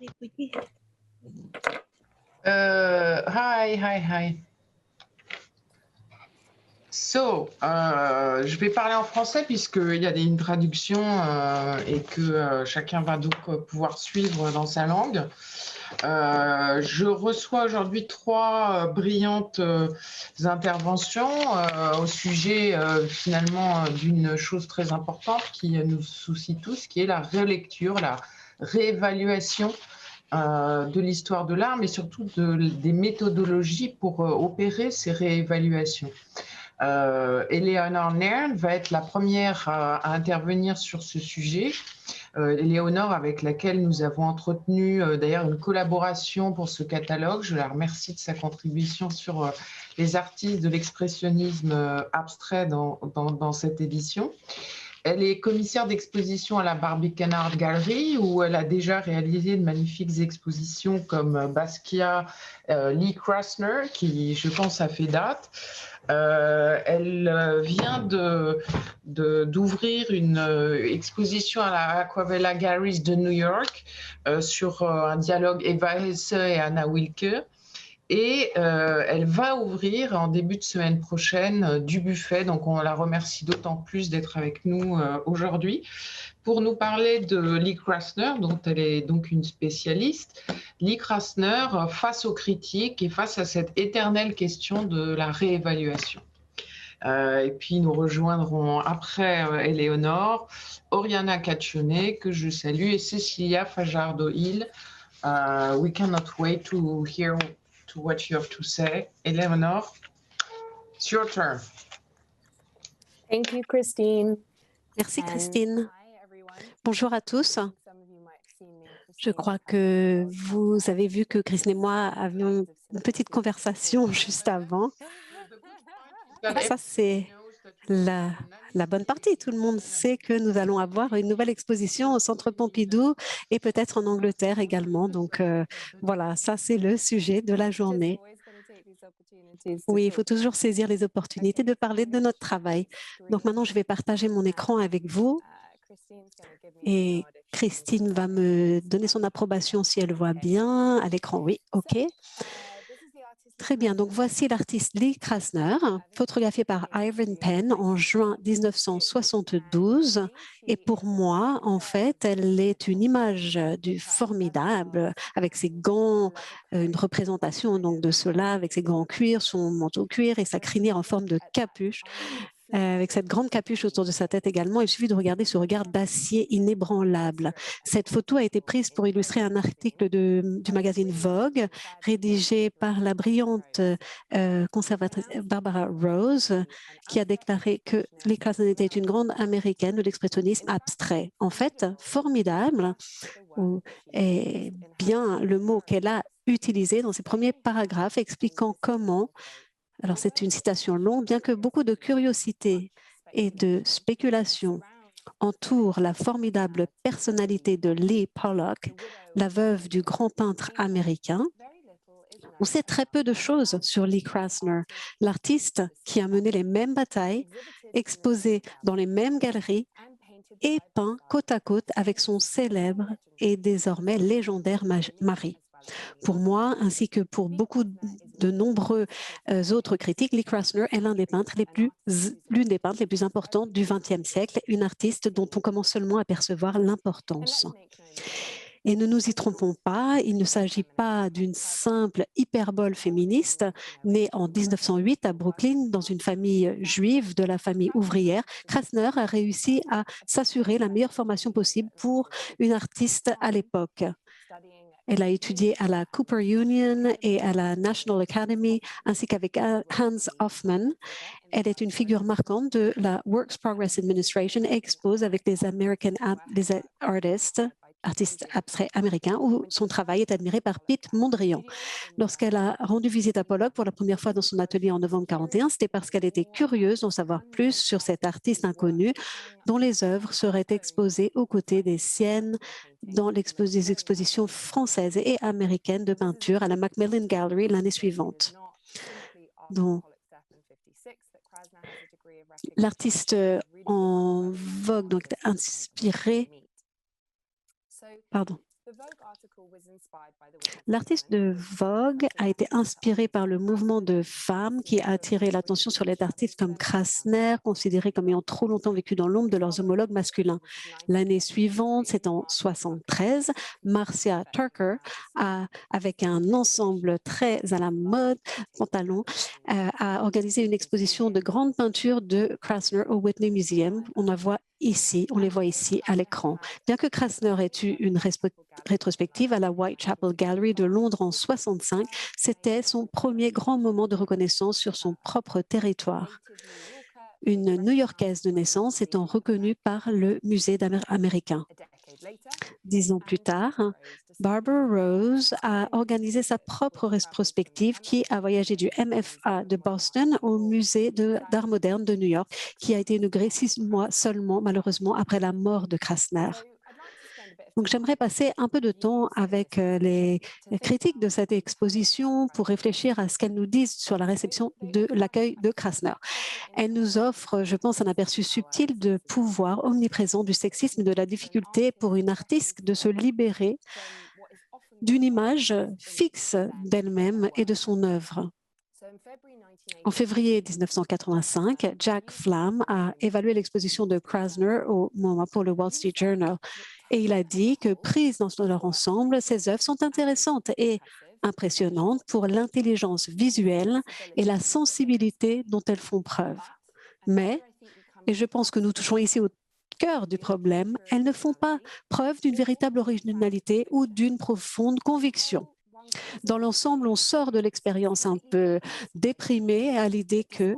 Hi. Je vais parler en français puisqu'il y a une traduction et que chacun va donc pouvoir suivre dans sa langue. Je reçois aujourd'hui trois brillantes interventions au sujet finalement d'une chose très importante qui nous soucie tous, qui est la relecture, la réévaluation de l'histoire de l'art, mais surtout des méthodologies pour opérer ces réévaluations. Eleonore Nairn va être la première à intervenir sur ce sujet. Eleonore, avec laquelle nous avons entretenu d'ailleurs une collaboration pour ce catalogue. Je la remercie de sa contribution sur les artistes de l'expressionnisme abstrait dans cette édition. Elle est commissaire d'exposition à la Barbican Art Gallery, où elle a déjà réalisé de magnifiques expositions comme Basquiat, Lee Krasner, qui, je pense, a fait date. Elle vient d'ouvrir une exposition à la Aquavella Galleries de New York sur un dialogue Eva Hesse et Anna Wilke. Et elle va ouvrir en début de semaine prochaine du buffet. Donc, on la remercie d'autant plus d'être avec nous aujourd'hui pour nous parler de Lee Krasner, dont elle est donc une spécialiste. Lee Krasner face aux critiques et face à cette éternelle question de la réévaluation. Et puis, nous rejoindrons après Eleonore, Oriana Caccione, que je salue, et Cecilia Fajardo-Hill. We cannot wait to hear to what you have to say. Eleonore, it's your turn. Thank you, Christine. Merci, Christine. Bonjour à tous. Je crois que vous avez vu que Christine et moi avions une petite conversation juste avant. Ça, c'est la bonne partie. Tout le monde sait que nous allons avoir une nouvelle exposition au Centre Pompidou et peut-être en Angleterre également. Donc, voilà, ça, c'est le sujet de la journée. Oui, il faut toujours saisir les opportunités de parler de notre travail. Donc, maintenant, je vais partager mon écran avec vous. Et Christine va me donner son approbation si elle voit bien à l'écran. Oui, OK. Très bien, donc voici l'artiste Lee Krasner, photographié par Ivan Penn en juin 1972. Et pour moi, en fait, elle est une image du formidable, avec ses gants, une représentation donc de cela, avec ses gants en cuir, son manteau cuir et sa crinière en forme de capuche. Avec cette grande capuche autour de sa tête également, il suffit de regarder ce regard d'acier inébranlable. Cette photo a été prise pour illustrer un article du magazine Vogue, rédigé par la brillante conservatrice Barbara Rose, qui a déclaré que Lee Krasner était une grande américaine de l'expressionnisme abstrait. En fait, formidable est bien le mot qu'elle a utilisé dans ses premiers paragraphes expliquant comment. Alors, c'est une citation longue, bien que beaucoup de curiosité et de spéculation entourent la formidable personnalité de Lee Pollock, la veuve du grand peintre américain. On sait très peu de choses sur Lee Krasner, l'artiste qui a mené les mêmes batailles, exposé dans les mêmes galeries et peint côte à côte avec son célèbre et désormais légendaire mari. Pour moi, ainsi que pour beaucoup de nombreux autres critiques, Lee Krasner est l'une des peintres les plus importantes du XXe siècle, une artiste dont on commence seulement à percevoir l'importance. Et ne nous y trompons pas, il ne s'agit pas d'une simple hyperbole féministe. Née en 1908 à Brooklyn dans une famille juive de la famille ouvrière, Krasner a réussi à s'assurer la meilleure formation possible pour une artiste à l'époque. Elle a étudié à la Cooper Union et à la National Academy, ainsi qu'avec Hans Hofmann. Elle est une figure marquante de la Works Progress Administration et expose avec les artistes abstraits américains, où son travail est admiré par Piet Mondrian. Lorsqu'elle a rendu visite à Pollock pour la première fois dans son atelier en novembre 1941, c'était parce qu'elle était curieuse d'en savoir plus sur cet artiste inconnu dont les œuvres seraient exposées aux côtés des siennes dans des expositions françaises et américaines de peinture à la Macmillan Gallery l'année suivante. Donc, l'artiste en vogue donc inspiré. Pardon. L'artiste de Vogue a été inspiré par le mouvement de femmes qui a attiré l'attention sur les artistes comme Krasner, considérés comme ayant trop longtemps vécu dans l'ombre de leurs homologues masculins. L'année suivante, c'est en 1973, Marcia Tucker, avec un ensemble très à la mode, pantalon, a organisé une exposition de grandes peintures de Krasner au Whitney Museum. On les voit ici à l'écran. Bien que Krasner ait eu une rétrospective à la Whitechapel Gallery de Londres en 1965, c'était son premier grand moment de reconnaissance sur son propre territoire. Une New-Yorkaise de naissance étant reconnue par le musée américain. 10 ans plus tard, Barbara Rose a organisé sa propre rétrospective qui a voyagé du MFA de Boston au musée d'art moderne de New York, qui a été inauguré 6 mois seulement, malheureusement, après la mort de Krasner. Donc, j'aimerais passer un peu de temps avec les critiques de cette exposition pour réfléchir à ce qu'elles nous disent sur la réception de l'accueil de Krasner. Elle nous offre, je pense, un aperçu subtil de pouvoir omniprésent du sexisme et de la difficulté pour une artiste de se libérer d'une image fixe d'elle-même et de son œuvre. En février 1985, Jack Flam a évalué l'exposition de Krasner au MoMA pour le Wall Street Journal et il a dit que, prises dans leur ensemble, ces œuvres sont intéressantes et impressionnantes pour l'intelligence visuelle et la sensibilité dont elles font preuve. Mais, et je pense que nous touchons ici au cœur du problème, elles ne font pas preuve d'une véritable originalité ou d'une profonde conviction. Dans l'ensemble, on sort de l'expérience un peu déprimée à l'idée que,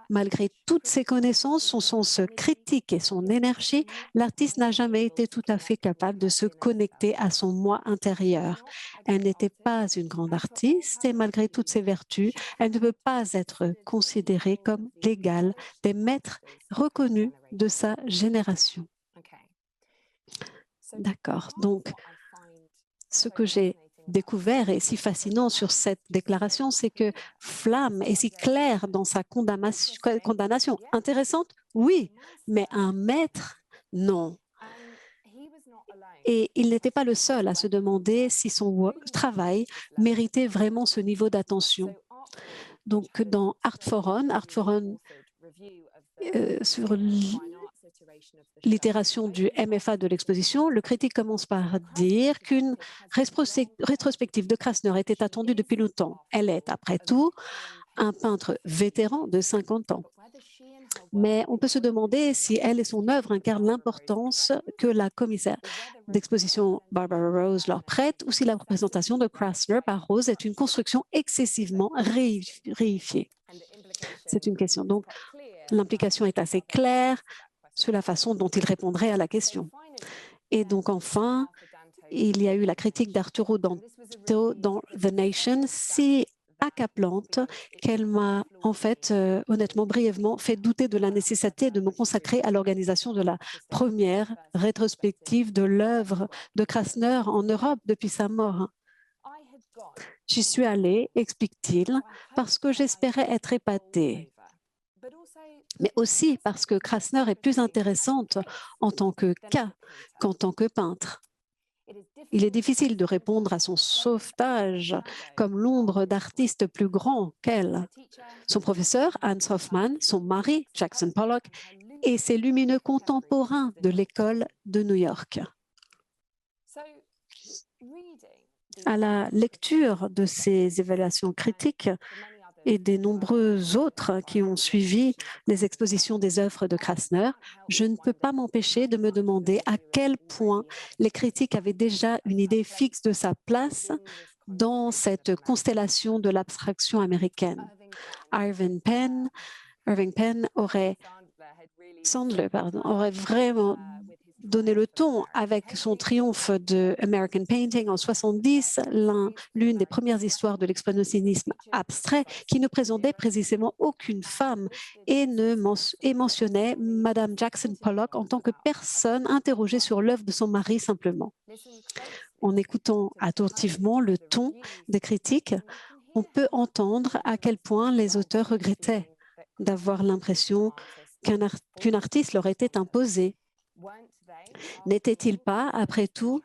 malgré toutes ses connaissances, son sens critique et son énergie, l'artiste n'a jamais été tout à fait capable de se connecter à son moi intérieur. Elle n'était pas une grande artiste et malgré toutes ses vertus, elle ne peut pas être considérée comme l'égale des maîtres reconnus de sa génération. D'accord. Donc, ce que j'ai découvert et si fascinant sur cette déclaration, c'est que Flam est si claire dans sa condamnation. Intéressante? Oui, mais un maître? Non. Et il n'était pas le seul à se demander si son travail méritait vraiment ce niveau d'attention. Donc, dans Artforum sur l'itération du MFA de l'exposition, le critique commence par dire qu'une rétrospective de Krasner était attendue depuis longtemps. Elle est, après tout, un peintre vétéran de 50 ans. Mais on peut se demander si elle et son œuvre incarnent l'importance que la commissaire d'exposition Barbara Rose leur prête ou si la représentation de Krasner par Rose est une construction excessivement réifiée. C'est une question. Donc, l'implication est assez claire sur la façon dont il répondrait à la question. Et donc, enfin, il y a eu la critique d'Arturo Danto dans The Nation, si accablante qu'elle m'a, en fait, honnêtement, brièvement, fait douter de la nécessité de me consacrer à l'organisation de la première rétrospective de l'œuvre de Krasner en Europe depuis sa mort. J'y suis allée, explique-t-il, parce que j'espérais être épatée, mais aussi parce que Krasner est plus intéressante en tant que cas qu'en tant que peintre. Il est difficile de répondre à son sauvetage comme l'ombre d'artistes plus grands qu'elle. Son professeur, Hans Hofmann, son mari, Jackson Pollock, et ses lumineux contemporains de l'école de New York. À la lecture de ces évaluations critiques et des nombreux autres qui ont suivi les expositions des œuvres de Krasner, je ne peux pas m'empêcher de me demander à quel point les critiques avaient déjà une idée fixe de sa place dans cette constellation de l'abstraction américaine. Irving Penn aurait vraiment donné le ton avec son triomphe de American Painting en 1970, l'une des premières histoires de l'expressionnisme abstrait qui ne présentait précisément aucune femme et mentionnait Madame Jackson Pollock en tant que personne interrogée sur l'œuvre de son mari simplement. En écoutant attentivement le ton des critiques, on peut entendre à quel point les auteurs regrettaient d'avoir l'impression qu'une artiste leur était imposée. N'était-il pas, après tout,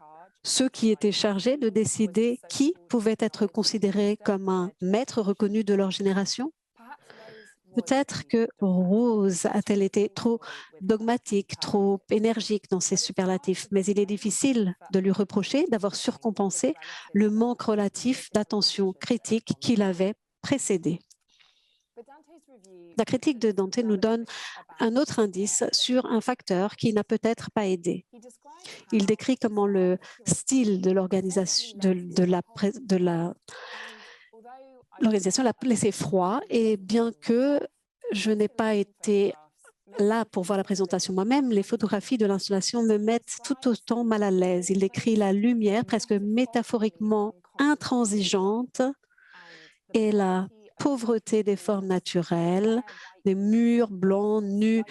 ceux qui étaient chargés de décider qui pouvait être considéré comme un maître reconnu de leur génération? Peut-être que Rose a-t-elle été trop dogmatique, trop énergique dans ses superlatifs, mais il est difficile de lui reprocher d'avoir surcompensé le manque relatif d'attention critique qui l'avait précédé. La critique de Dante nous donne un autre indice sur un facteur qui n'a peut-être pas aidé. Il décrit comment le style de l'organisation l'organisation l'a laissé froid, et bien que je n'ai pas été là pour voir la présentation moi-même, les photographies de l'installation me mettent tout autant mal à l'aise. Il décrit la lumière presque métaphoriquement intransigeante et la pauvreté des formes naturelles, des murs blancs, nus,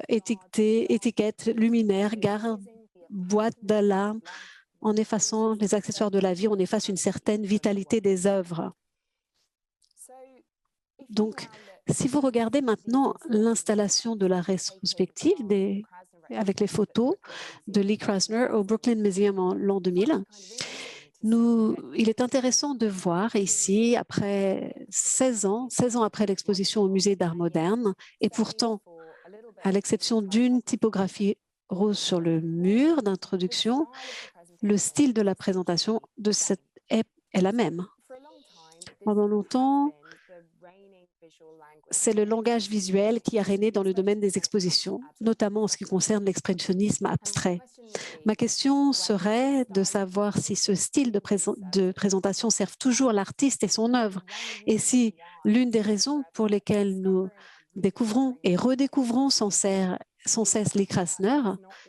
étiquettes luminaires, gardes, boîtes d'alarme. En effaçant les accessoires de la vie, on efface une certaine vitalité des œuvres. Donc, si vous regardez maintenant l'installation de la rétrospective avec les photos de Lee Krasner au Brooklyn Museum en l'an 2000, il est intéressant de voir ici, après 16 ans après l'exposition au Musée d'art moderne, et pourtant, à l'exception d'une typographie rose sur le mur d'introduction, le style de la présentation est la même. Pendant longtemps, c'est le langage visuel qui a régné dans le domaine des expositions, notamment en ce qui concerne l'expressionnisme abstrait. Ma question serait de savoir si ce style de présentation sert toujours l'artiste et son œuvre, et si l'une des raisons pour lesquelles nous découvrons et redécouvrons sans cesse Lee Krasner,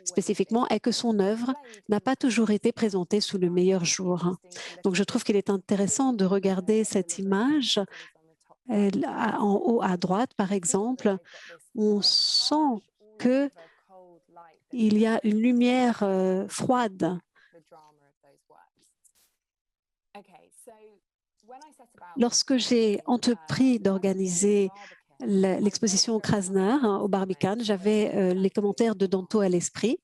spécifiquement, est que son œuvre n'a pas toujours été présentée sous le meilleur jour. Donc, je trouve qu'il est intéressant de regarder cette image. En haut à droite, par exemple, on sent qu'il y a une lumière froide. Lorsque j'ai entrepris d'organiser l'exposition Krasner au Barbican, j'avais les commentaires de Danto à l'esprit.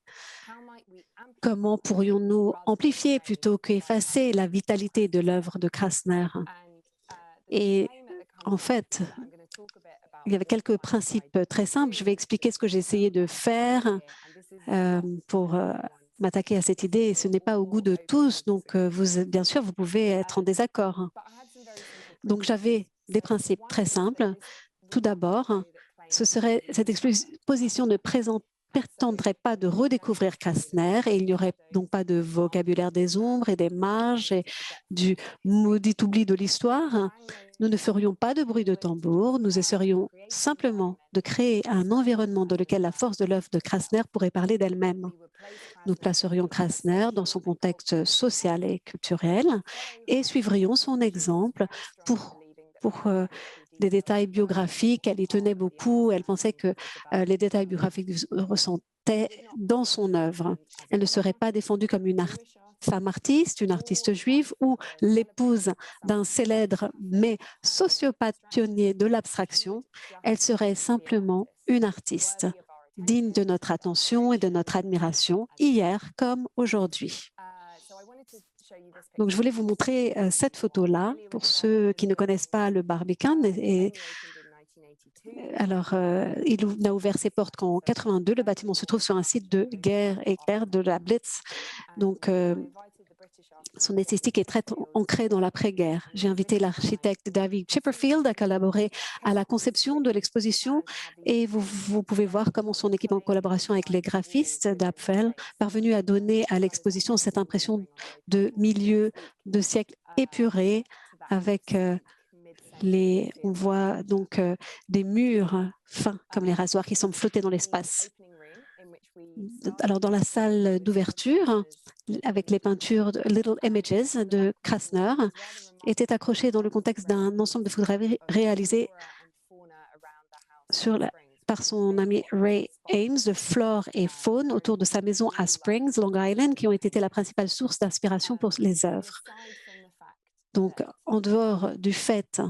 Comment pourrions-nous amplifier plutôt qu'effacer la vitalité de l'œuvre de Krasner? Et en fait, il y avait quelques principes très simples. Je vais expliquer ce que j'ai essayé de faire pour m'attaquer à cette idée. Ce n'est pas au goût de tous, donc bien sûr, vous pouvez être en désaccord. Donc, j'avais des principes très simples. Tout d'abord, cette exposition ne prétendrait pas de redécouvrir Krasner, et il n'y aurait donc pas de vocabulaire des ombres et des marges et du maudit oubli de l'histoire. Nous ne ferions pas de bruit de tambour, nous essaierions simplement de créer un environnement dans lequel la force de l'œuvre de Krasner pourrait parler d'elle-même. Nous placerions Krasner dans son contexte social et culturel et suivrions son exemple pour des détails biographiques. Elle y tenait beaucoup. Elle pensait que les détails biographiques ressentait dans son œuvre. Elle ne serait pas défendue comme une femme artiste, une artiste juive ou l'épouse d'un célèbre mais sociopathe pionnier de l'abstraction. Elle serait simplement une artiste, digne de notre attention et de notre admiration, hier comme aujourd'hui. Donc, je voulais vous montrer cette photo-là pour ceux qui ne connaissent pas le Barbican. Alors, il n'a ouvert ses portes qu'en 82. Le bâtiment se trouve sur un site de guerre éclair de la Blitz. Donc, son esthétique est très ancrée dans l'après-guerre. J'ai invité l'architecte David Chipperfield à collaborer à la conception de l'exposition et vous pouvez voir comment son équipe, en collaboration avec les graphistes d'Apfel, parvenu à donner à l'exposition cette impression de milieu de siècle épuré avec on voit donc des murs fins comme les rasoirs qui semblent flotter dans l'espace. Alors, dans la salle d'ouverture, avec les peintures de Little Images de Krasner, étaient accrochées dans le contexte d'un ensemble de photographies réalisées par son ami Ray Ames de flore et faune autour de sa maison à Springs, Long Island, qui ont été la principale source d'inspiration pour les œuvres. Donc, en dehors du fait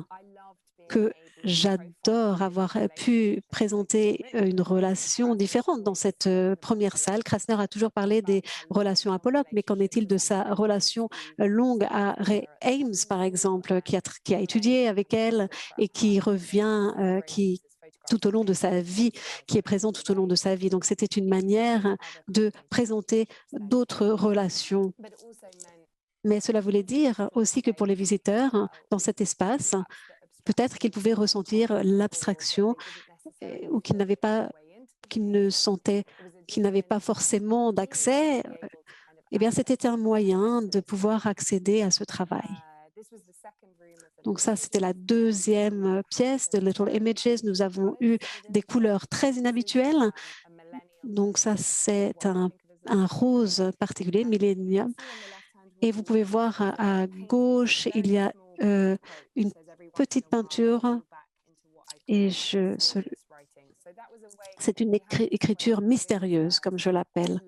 que j'adore avoir pu présenter une relation différente dans cette première salle. Krasner a toujours parlé des relations à Pollock, mais qu'en est-il de sa relation longue à Ray Ames, par exemple, qui a étudié avec elle et qui revient, tout au long de sa vie, qui est présent tout au long de sa vie. Donc, c'était une manière de présenter d'autres relations. Mais cela voulait dire aussi que pour les visiteurs dans cet espace, peut-être qu'ils pouvaient ressentir l'abstraction ou qu'ils n'avaient pas, qu'ils ne sentaient, qu'ils n'avaient pas forcément d'accès. Eh bien, c'était un moyen de pouvoir accéder à ce travail. Donc ça, c'était la deuxième pièce de Little Images. Nous avons eu des couleurs très inhabituelles. Donc ça, c'est un rose particulier, Millennium. Et vous pouvez voir à gauche, il y a une petite peinture et c'est une écriture mystérieuse, comme je l'appelle.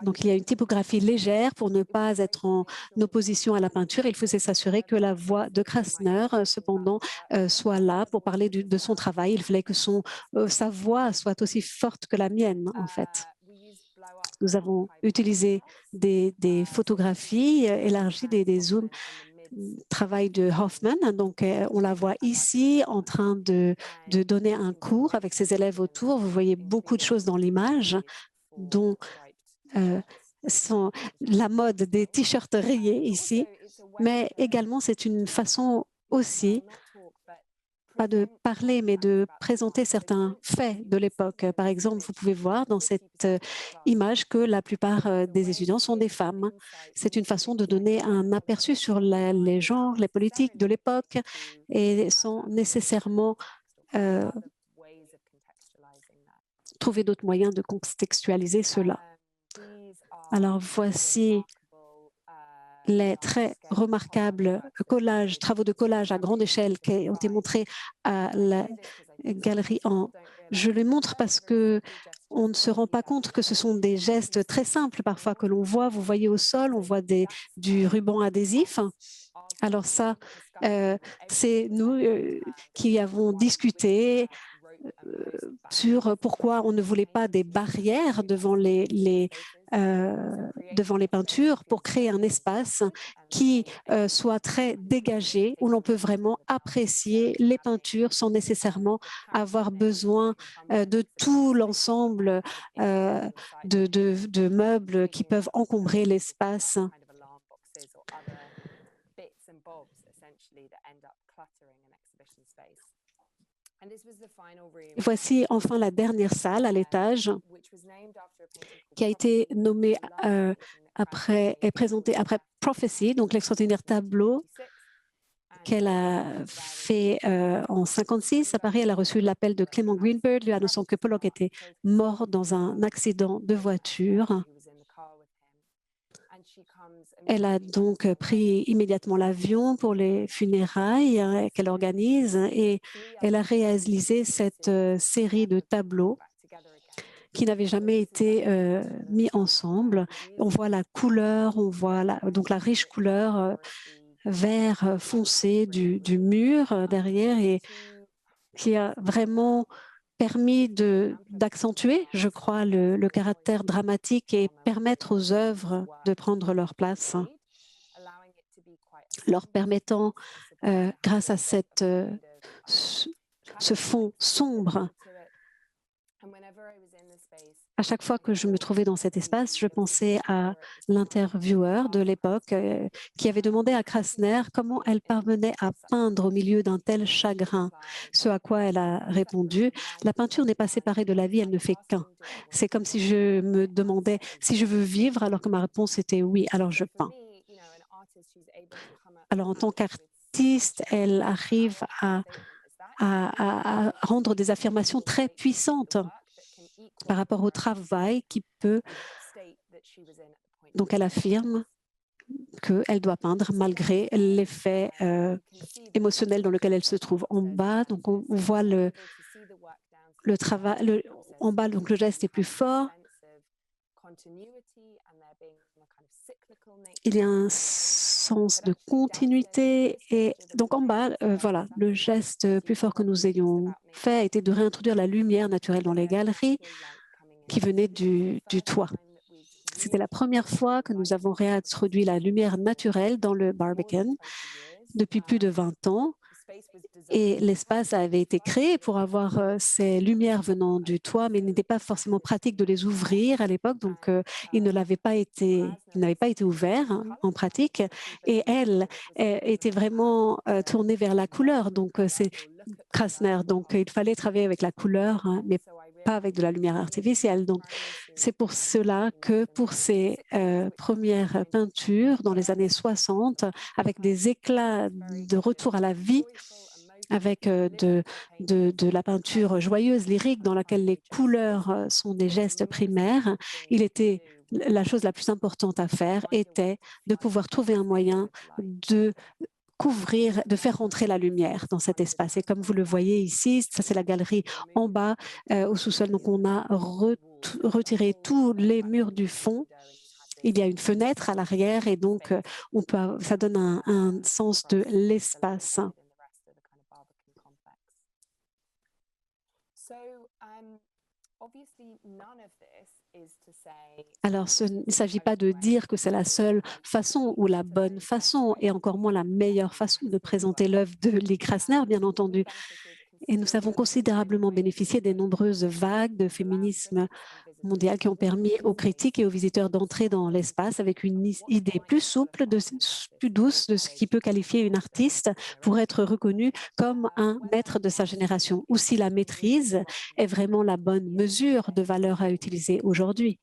Donc, il y a une typographie légère pour ne pas être en opposition à la peinture. Il faut s'assurer que la voix de Krasner, cependant, soit là pour parler de son travail. Il fallait que sa voix soit aussi forte que la mienne, en fait. Nous avons utilisé des photographies élargies, des zooms, travail de Hoffman. Donc, on la voit ici en train de donner un cours avec ses élèves autour. Vous voyez beaucoup de choses dans l'image, dont la mode des t-shirts rayés ici, mais également c'est une façon aussi, pas de parler, mais de présenter certains faits de l'époque. Par exemple, vous pouvez voir dans cette image que la plupart des étudiants sont des femmes. C'est une façon de donner un aperçu sur les genres, les politiques de l'époque et sans nécessairement trouver d'autres moyens de contextualiser cela. Alors, voici les très remarquables travaux de collage à grande échelle qui ont été montrés à la galerie. Je les montre parce que on ne se rend pas compte que ce sont des gestes très simples parfois que l'on voit. Vous voyez au sol, on voit du ruban adhésif. Alors ça, c'est nous qui avons discuté sur pourquoi on ne voulait pas des barrières devant les peintures pour créer un espace qui soit très dégagé, où l'on peut vraiment apprécier les peintures sans nécessairement avoir besoin de tout l'ensemble de meubles qui peuvent encombrer l'espace. Voici enfin la dernière salle à l'étage qui a été nommée et présentée après Prophecy, donc l'extraordinaire tableau qu'elle a fait en 1956. À Paris, elle a reçu l'appel de Clement Greenberg lui annonçant que Pollock était mort dans un accident de voiture. Elle a donc pris immédiatement l'avion pour les funérailles qu'elle organise et elle a réalisé cette série de tableaux qui n'avaient jamais été mis ensemble. On voit la couleur, on voit donc la riche couleur vert foncé du mur derrière et qui a vraiment permis d'accentuer, je crois, le caractère dramatique et permettre aux œuvres de prendre leur place, leur permettant, grâce à ce fond sombre, à chaque fois que je me trouvais dans cet espace, je pensais à l'intervieweur de l'époque qui avait demandé à Krasner comment elle parvenait à peindre au milieu d'un tel chagrin. Ce à quoi elle a répondu, la peinture n'est pas séparée de la vie, elle ne fait qu'un. C'est comme si je me demandais si je veux vivre, alors que ma réponse était oui, alors je peins. Alors en tant qu'artiste, elle arrive à rendre des affirmations très puissantes par rapport au travail qui peut. Donc, elle affirme qu'elle doit peindre malgré l'effet émotionnel dans lequel elle se trouve. En bas, donc on voit le travail. En bas, donc le geste est plus fort. Il y a sens de continuité. Et donc en bas, voilà, le geste plus fort que nous ayons fait était de réintroduire la lumière naturelle dans les galeries qui venait du toit. C'était la première fois que nous avons réintroduit la lumière naturelle dans le Barbican depuis plus de 20 ans. Et l'espace avait été créé pour avoir ces lumières venant du toit, mais il n'était pas forcément pratique de les ouvrir à l'époque, donc il n'avait pas été ouvert en pratique. Et elle était vraiment tournée vers la couleur, donc c'est Krasner. Donc il fallait travailler avec la couleur, hein, mais pas avec de la lumière artificielle. Donc c'est pour cela que pour ces premières peintures dans les années 60, avec des éclats de retour à la vie, avec de la peinture joyeuse, lyrique, dans laquelle les couleurs sont des gestes primaires, la chose la plus importante à faire était de pouvoir trouver un moyen de couvrir, de faire rentrer la lumière dans cet espace. Et comme vous le voyez ici, ça c'est la galerie en bas au sous-sol. Donc on a retiré tous les murs du fond. Il y a une fenêtre à l'arrière et donc ça donne un sens de l'espace. Alors, il ne s'agit pas de dire que c'est la seule façon ou la bonne façon, et encore moins la meilleure façon de présenter l'œuvre de Lee Krasner, bien entendu. Et nous avons considérablement bénéficié des nombreuses vagues de féminisme mondial qui ont permis aux critiques et aux visiteurs d'entrer dans l'espace avec une idée plus souple, plus douce de ce qui peut qualifier une artiste pour être reconnue comme un maître de sa génération, ou si la maîtrise est vraiment la bonne mesure de valeur à utiliser aujourd'hui.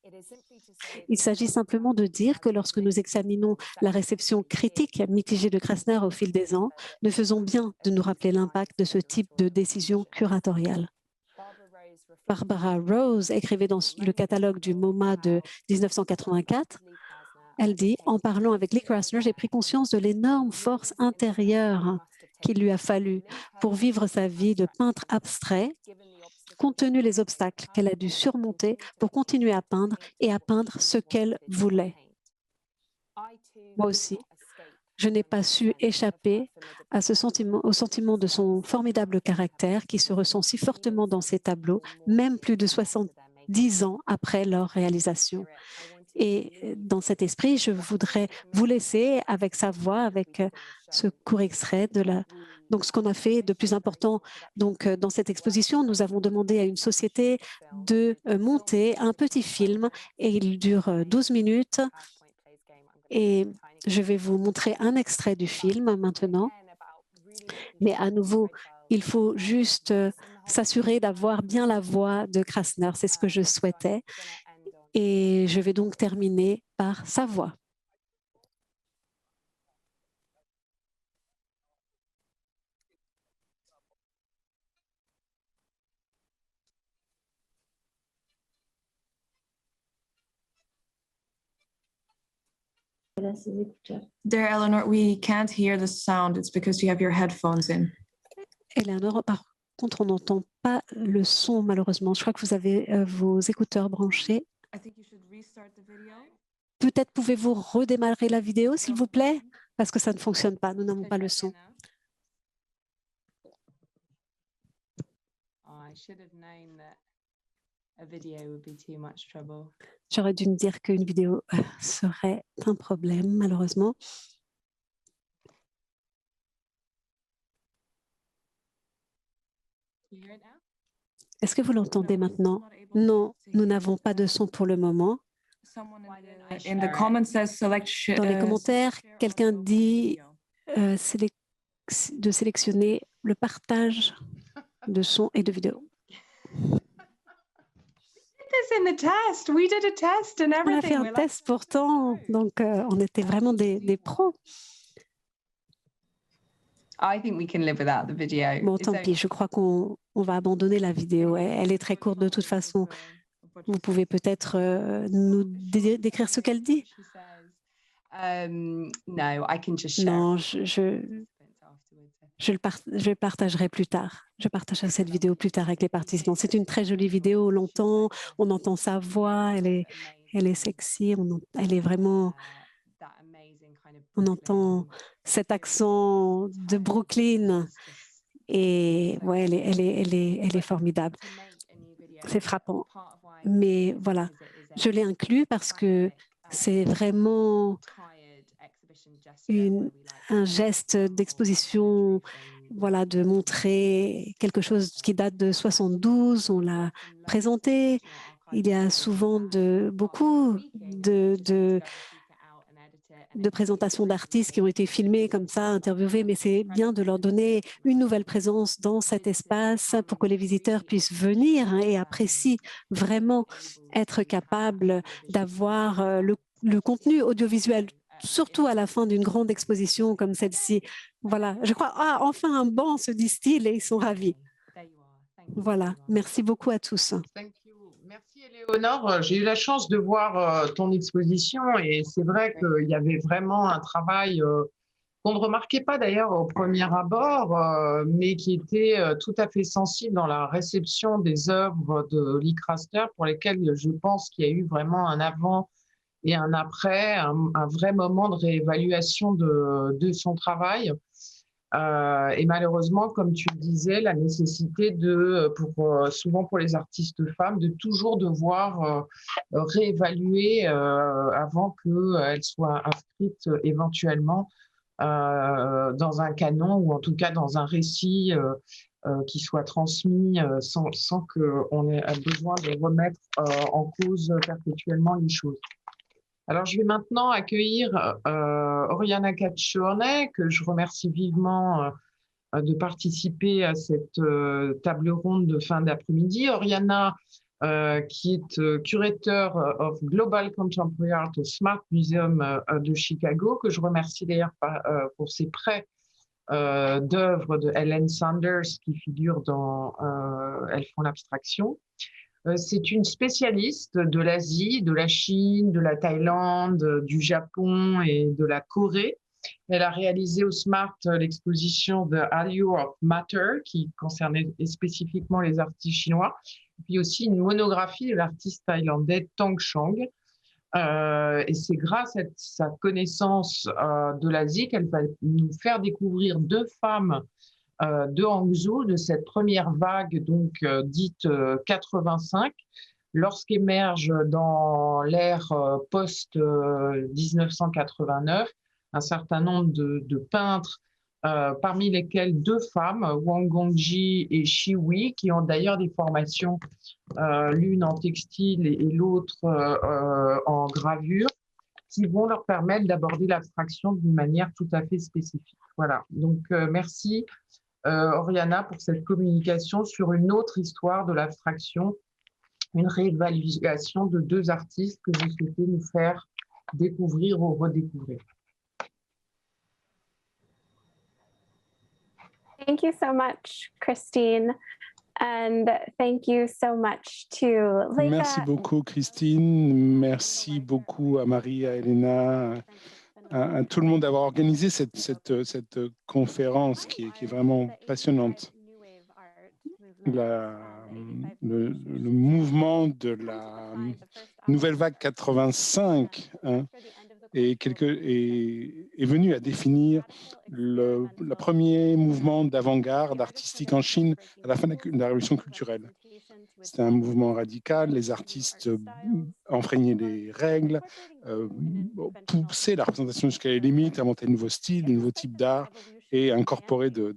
Il s'agit simplement de dire que lorsque nous examinons la réception critique mitigée de Krasner au fil des ans, nous faisons bien de nous rappeler l'impact de ce type de décision curatoriale. Barbara Rose écrivait dans le catalogue du MoMA de 1984, elle dit « En parlant avec Lee Krasner, j'ai pris conscience de l'énorme force intérieure qu'il lui a fallu pour vivre sa vie de peintre abstrait, compte tenu des obstacles qu'elle a dû surmonter pour continuer à peindre et à peindre ce qu'elle voulait. Moi aussi, je n'ai pas su échapper à au sentiment de son formidable caractère qui se ressent si fortement dans ses tableaux, même plus de 70 ans après leur réalisation. Et dans cet esprit, je voudrais vous laisser avec sa voix, avec ce court extrait de la... Donc, ce qu'on a fait de plus important dans cette exposition, nous avons demandé à une société de monter un petit film et il dure 12 minutes. Et je vais vous montrer un extrait du film maintenant. Mais à nouveau, il faut juste s'assurer d'avoir bien la voix de Krasner. C'est ce que je souhaitais. Et je vais donc terminer par sa voix. Dear Eleanor, we can't hear the sound. It's because you have your headphones in. Eleanor, par contre, on n'entend pas le son, malheureusement. Je crois que vous avez vos écouteurs branchés. Peut-être pouvez-vous redémarrer la vidéo, s'il vous plaît, parce que ça ne fonctionne pas. Nous n'avons pas le son. J'aurais dû me dire qu'une vidéo serait un problème, malheureusement. Est-ce que vous l'entendez maintenant? Non, nous n'avons pas de son pour le moment. Dans les commentaires, quelqu'un dit de sélectionner le partage de son et de vidéo. On a fait un test pourtant, donc on était vraiment des pros. Bon, tant pis, je crois qu'on va abandonner la vidéo. Elle est très courte de toute façon. Vous pouvez peut-être nous décrire ce qu'elle dit? Non, je le partagerai plus tard. Je partagerai cette vidéo plus tard avec les participants. C'est une très jolie vidéo, on entend sa voix, elle est sexy, elle est vraiment On entend cet accent de Brooklyn et ouais, elle est formidable. C'est frappant. Mais voilà, je l'ai inclus parce que c'est vraiment un geste d'exposition, voilà, de montrer quelque chose qui date de 72. On l'a présenté. Il y a souvent beaucoup de présentations d'artistes qui ont été filmés comme ça, interviewés, mais c'est bien de leur donner une nouvelle présence dans cet espace pour que les visiteurs puissent venir et apprécient vraiment être capables d'avoir le contenu audiovisuel, surtout à la fin d'une grande exposition comme celle-ci. Voilà, je crois, enfin un banc, se disent-ils, et ils sont ravis. Voilà, merci beaucoup à tous. Merci Éléonore. J'ai eu la chance de voir ton exposition et c'est vrai qu'il y avait vraiment un travail qu'on ne remarquait pas d'ailleurs au premier abord, mais qui était tout à fait sensible dans la réception des œuvres de Lee Kraster, pour lesquelles je pense qu'il y a eu vraiment un avant et un après, un vrai moment de réévaluation de son travail. Et malheureusement, comme tu le disais, la nécessité souvent pour les artistes femmes, de toujours devoir réévaluer avant qu'elles soient inscrites éventuellement dans un canon ou en tout cas dans un récit qui soit transmis sans qu'on ait besoin de remettre en cause perpétuellement les choses. Alors, je vais maintenant accueillir Oriana Caccione, que je remercie vivement de participer à cette table ronde de fin d'après-midi. Oriana, qui est curateur of Global Contemporary Art au Smart Museum de Chicago, que je remercie d'ailleurs pour ses prêts d'œuvres de Helen Sanders qui figurent dans Elles font l'abstraction. C'est une spécialiste de l'Asie, de la Chine, de la Thaïlande, du Japon et de la Corée. Elle a réalisé au SMART l'exposition The Allure of Matter, qui concernait spécifiquement les artistes chinois, puis aussi une monographie de l'artiste thaïlandais Tang Chang. Et c'est grâce à sa connaissance de l'Asie qu'elle va nous faire découvrir deux femmes de Hangzhou, de cette première vague donc dite 85, lorsqu'émerge dans l'ère post-1989 un certain nombre de peintres, parmi lesquels deux femmes, Wang Gongji et Shi Wei, qui ont d'ailleurs des formations, l'une en textile et l'autre en gravure, qui vont leur permettre d'aborder l'abstraction d'une manière tout à fait spécifique. Voilà, donc merci Oriana pour cette communication sur une autre histoire de l'abstraction, une réévaluation de deux artistes que je souhaitais nous faire découvrir ou redécouvrir. Thank you so much, Christine. And thank you so much to Leica. Merci beaucoup, Christine. Merci beaucoup à Marie, à Elena, à tout le monde d'avoir organisé cette conférence qui est vraiment passionnante. Le mouvement de la nouvelle vague 85 est venu à définir le premier mouvement d'avant-garde artistique en Chine à la fin de la révolution culturelle. C'était un mouvement radical, les artistes enfreignaient les règles, poussaient la représentation jusqu'à les limites, inventaient de nouveaux styles, de nouveaux types d'art et incorporaient des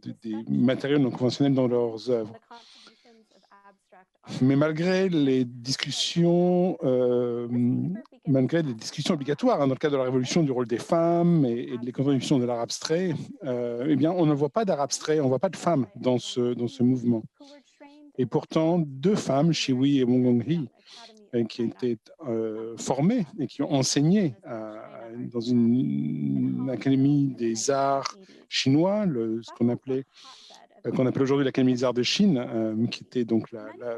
matériaux non conventionnels dans leurs œuvres. Mais malgré les discussions obligatoires dans le cadre de la révolution du rôle des femmes et de l'évolution de l'art abstrait, eh bien, on ne voit pas d'art abstrait, on ne voit pas de femmes dans ce mouvement. Et pourtant, deux femmes, Shi Wei et Wang Gongji, qui étaient formées et qui ont enseigné dans une académie des arts chinois, ce qu'on appelle aujourd'hui l'Académie des arts de Chine, qui était donc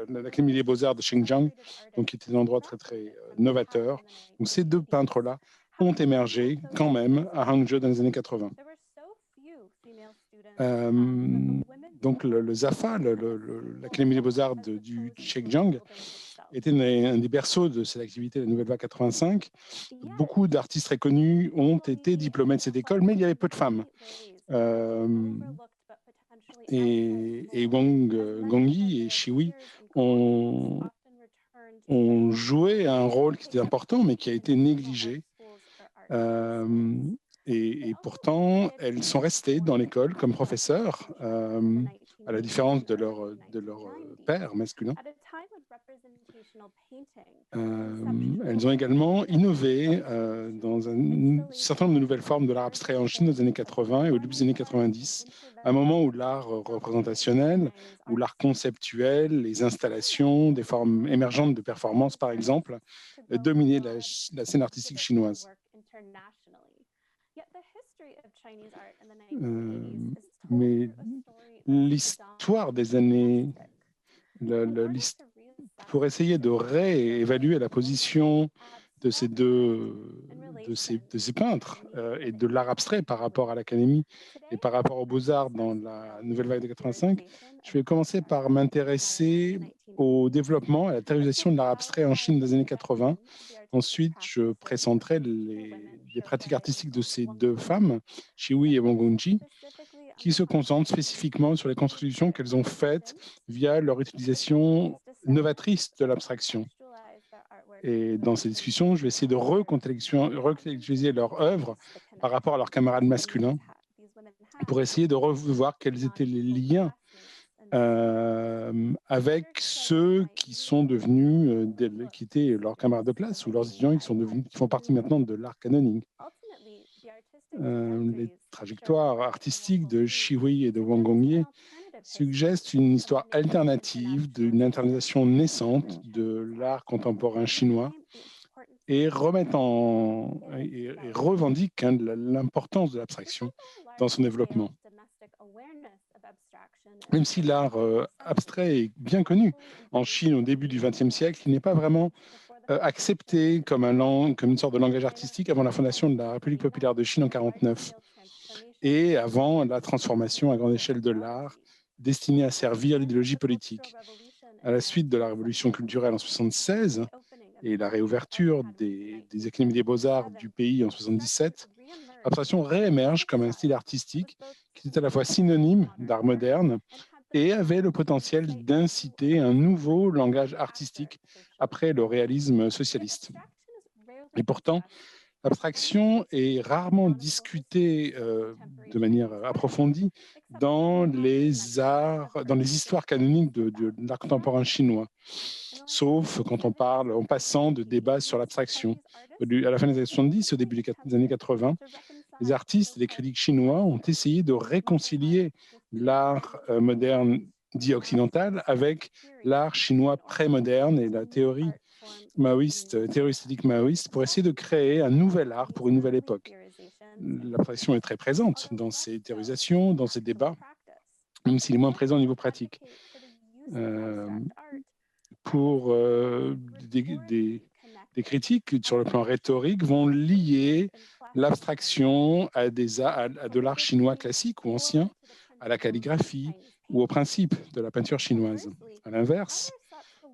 l'Académie des beaux-arts de Xinjiang, donc qui était un endroit très, très novateur. Donc ces deux peintres-là ont émergé quand même à Hangzhou dans les années 80. Donc le ZAFA, l'Académie des beaux-arts du Xinjiang, était un des berceaux de cette activité, la Nouvelle Vague 85. Beaucoup d'artistes très connus ont été diplômés de cette école, mais il y avait peu de femmes. Et Wang Gongyi et Shihui ont joué un rôle qui était important, mais qui a été négligé. Et pourtant, elles sont restées dans l'école comme professeurs, à la différence de leur père masculin. Elles ont également innové dans un certain nombre de nouvelles formes de l'art abstrait en Chine aux années 80 et au début des années 90, à un moment où l'art représentationnel, où l'art conceptuel, les installations, des formes émergentes de performance, par exemple, dominaient la scène artistique chinoise. Mais l'histoire des années, pour essayer de réévaluer la position de ces peintres et de l'art abstrait par rapport à l'académie et par rapport aux beaux-arts dans la Nouvelle Vague de 85, je vais commencer par m'intéresser au développement et à la théorisation de l'art abstrait en Chine des années 80. Ensuite, je présenterai les pratiques artistiques de ces deux femmes, Shihui et Wang Gongyi, qui se concentrent spécifiquement sur les contributions qu'elles ont faites via leur utilisation novatrice de l'abstraction. Et dans ces discussions, je vais essayer de recontextualiser leur œuvre par rapport à leurs camarades masculins pour essayer de revoir quels étaient les liens avec ceux qui sont devenus, qui étaient leurs camarades de classe ou leurs étudiants qui font partie maintenant de l'art canonique. Les trajectoires artistiques de Shihui et de Wang Gongyi suggèrent une histoire alternative d'une internalisation naissante de l'art contemporain chinois et revendiquent l'importance de l'abstraction dans son développement. Même si l'art abstrait est bien connu en Chine au début du XXe siècle, il n'est pas vraiment accepté comme une sorte de langage artistique avant la fondation de la République populaire de Chine en 1949 et avant la transformation à grande échelle de l'art destiné à servir l'idéologie politique. À la suite de la révolution culturelle en 1976 et la réouverture des académies des beaux-arts du pays en 1977, l'abstraction réémerge comme un style artistique qui est à la fois synonyme d'art moderne et avait le potentiel d'inciter un nouveau langage artistique après le réalisme socialiste. Et pourtant, l'abstraction est rarement discutée de manière approfondie dans les histoires canoniques de l'art contemporain chinois, sauf quand on parle en passant de débats sur l'abstraction. À la fin des années 70, au début des années 80, les artistes et les critiques chinois ont essayé de réconcilier l'art moderne dit occidental avec l'art chinois pré-moderne et la théorie esthétique maoïste pour essayer de créer un nouvel art pour une nouvelle époque. L'abstraction est très présente dans ces théorisations, dans ces débats, même s'il est moins présent au niveau pratique. Pour des critiques sur le plan rhétorique vont lier l'abstraction à de l'art chinois classique ou ancien, à la calligraphie ou au principe de la peinture chinoise. À l'inverse,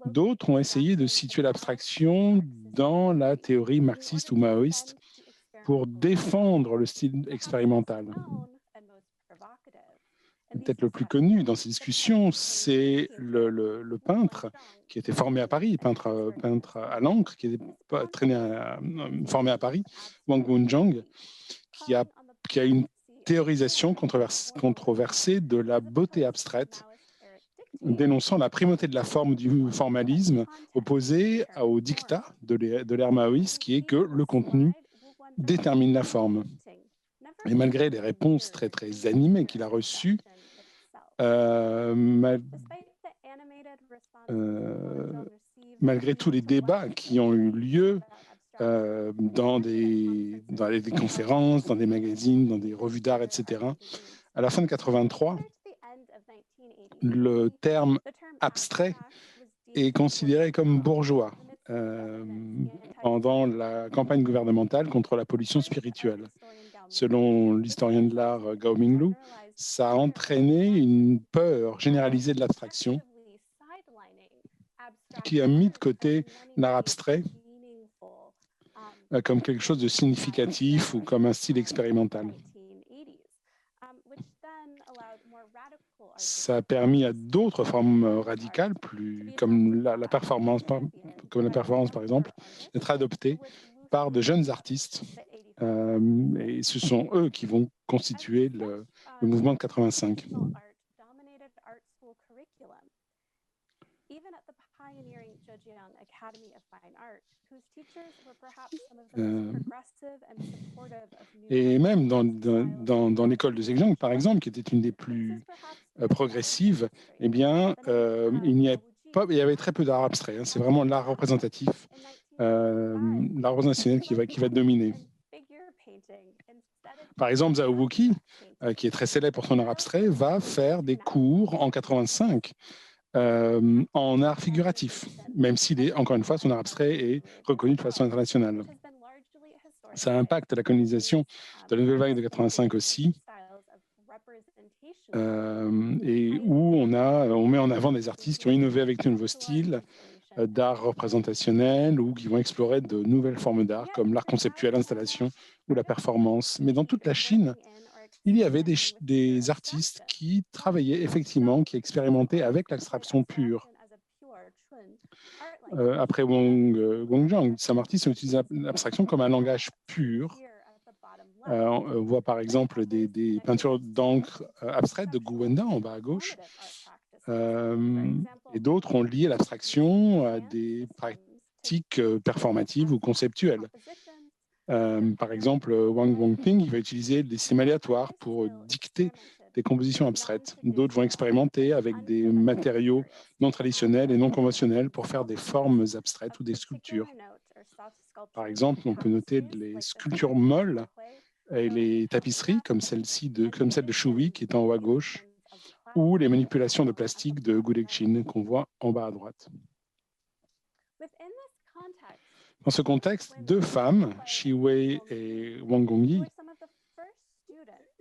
d'autres ont essayé de situer l'abstraction dans la théorie marxiste ou maoïste pour défendre le style expérimental. Peut-être le plus connu dans ces discussions, c'est le peintre qui était formé à Paris, peintre à l'encre, qui était formé à Paris, Wang Wenzhong, qui a une théorisation controversée de la beauté abstraite, dénonçant la primauté de la forme du formalisme opposé au dictat de l'ère maoïste, qui est que le contenu détermine la forme. Et malgré les réponses très, très animées qu'il a reçues, malgré tous les débats qui ont eu lieu dans des conférences, dans des magazines, dans des revues d'art, etc., à la fin de 1983, le terme abstrait est considéré comme bourgeois pendant la campagne gouvernementale contre la pollution spirituelle. Selon l'historien de l'art Gao Minglu, ça a entraîné une peur généralisée de l'abstraction qui a mis de côté l'art abstrait comme quelque chose de significatif ou comme un style expérimental. Ça a permis à d'autres formes radicales, comme la performance, par exemple, d'être adoptées par de jeunes artistes. Et ce sont eux qui vont constituer le mouvement de 85. Et même dans l'école de Zhejiang, par exemple, qui était une des plus progressives, eh bien, il y avait très peu d'art abstrait. Hein. C'est vraiment l'art représentatif, l'art représentationnel qui va dominer. Par exemple, Zhao Wuqi, qui est très célèbre pour son art abstrait, va faire des cours en 85 en art figuratif, même s'il est, encore une fois, son art abstrait est reconnu de façon internationale. Ça impacte la colonisation de la nouvelle vague de 85 aussi, et où on met en avant des artistes qui ont innové avec de nouveaux styles d'art représentationnel ou qui vont explorer de nouvelles formes d'art comme l'art conceptuel, l'installation ou la performance. Mais dans toute la Chine, il y avait des artistes qui travaillaient effectivement, qui expérimentaient avec l'abstraction pure. Après Wang Sam artiste a utilisé l'abstraction comme un langage pur. On voit par exemple des peintures d'encre abstraites de Gu Wenda en bas à gauche. Et d'autres ont lié l'abstraction à des pratiques performatives ou conceptuelles. Par exemple, Wang Wangping, il va utiliser des cinémas aléatoires pour dicter des compositions abstraites. D'autres vont expérimenter avec des matériaux non traditionnels et non conventionnels pour faire des formes abstraites ou des sculptures. Par exemple, on peut noter les sculptures molles et les tapisseries, comme celle de Shui, qui est en haut à gauche, ou les manipulations de plastique de Gu Dexin, qu'on voit en bas à droite. Dans ce contexte, deux femmes, Shi Wei et Wang Gongyi,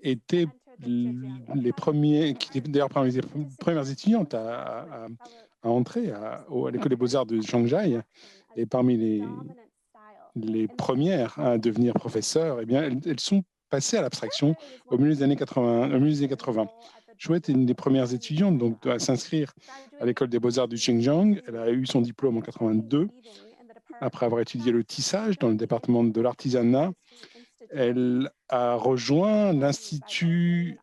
étaient les premiers, qui étaient d'ailleurs parmi les premières étudiantes à entrer à l'école des beaux-arts de Shanghai, et parmi les premières à devenir professeurs, eh bien, elles sont passées à l'abstraction au milieu des années 80. Shui était une des premières étudiantes donc, à s'inscrire à l'école des beaux-arts du Xinjiang. Elle a eu son diplôme en 82. Après avoir étudié le tissage dans le département de l'artisanat, elle a rejoint l'Institut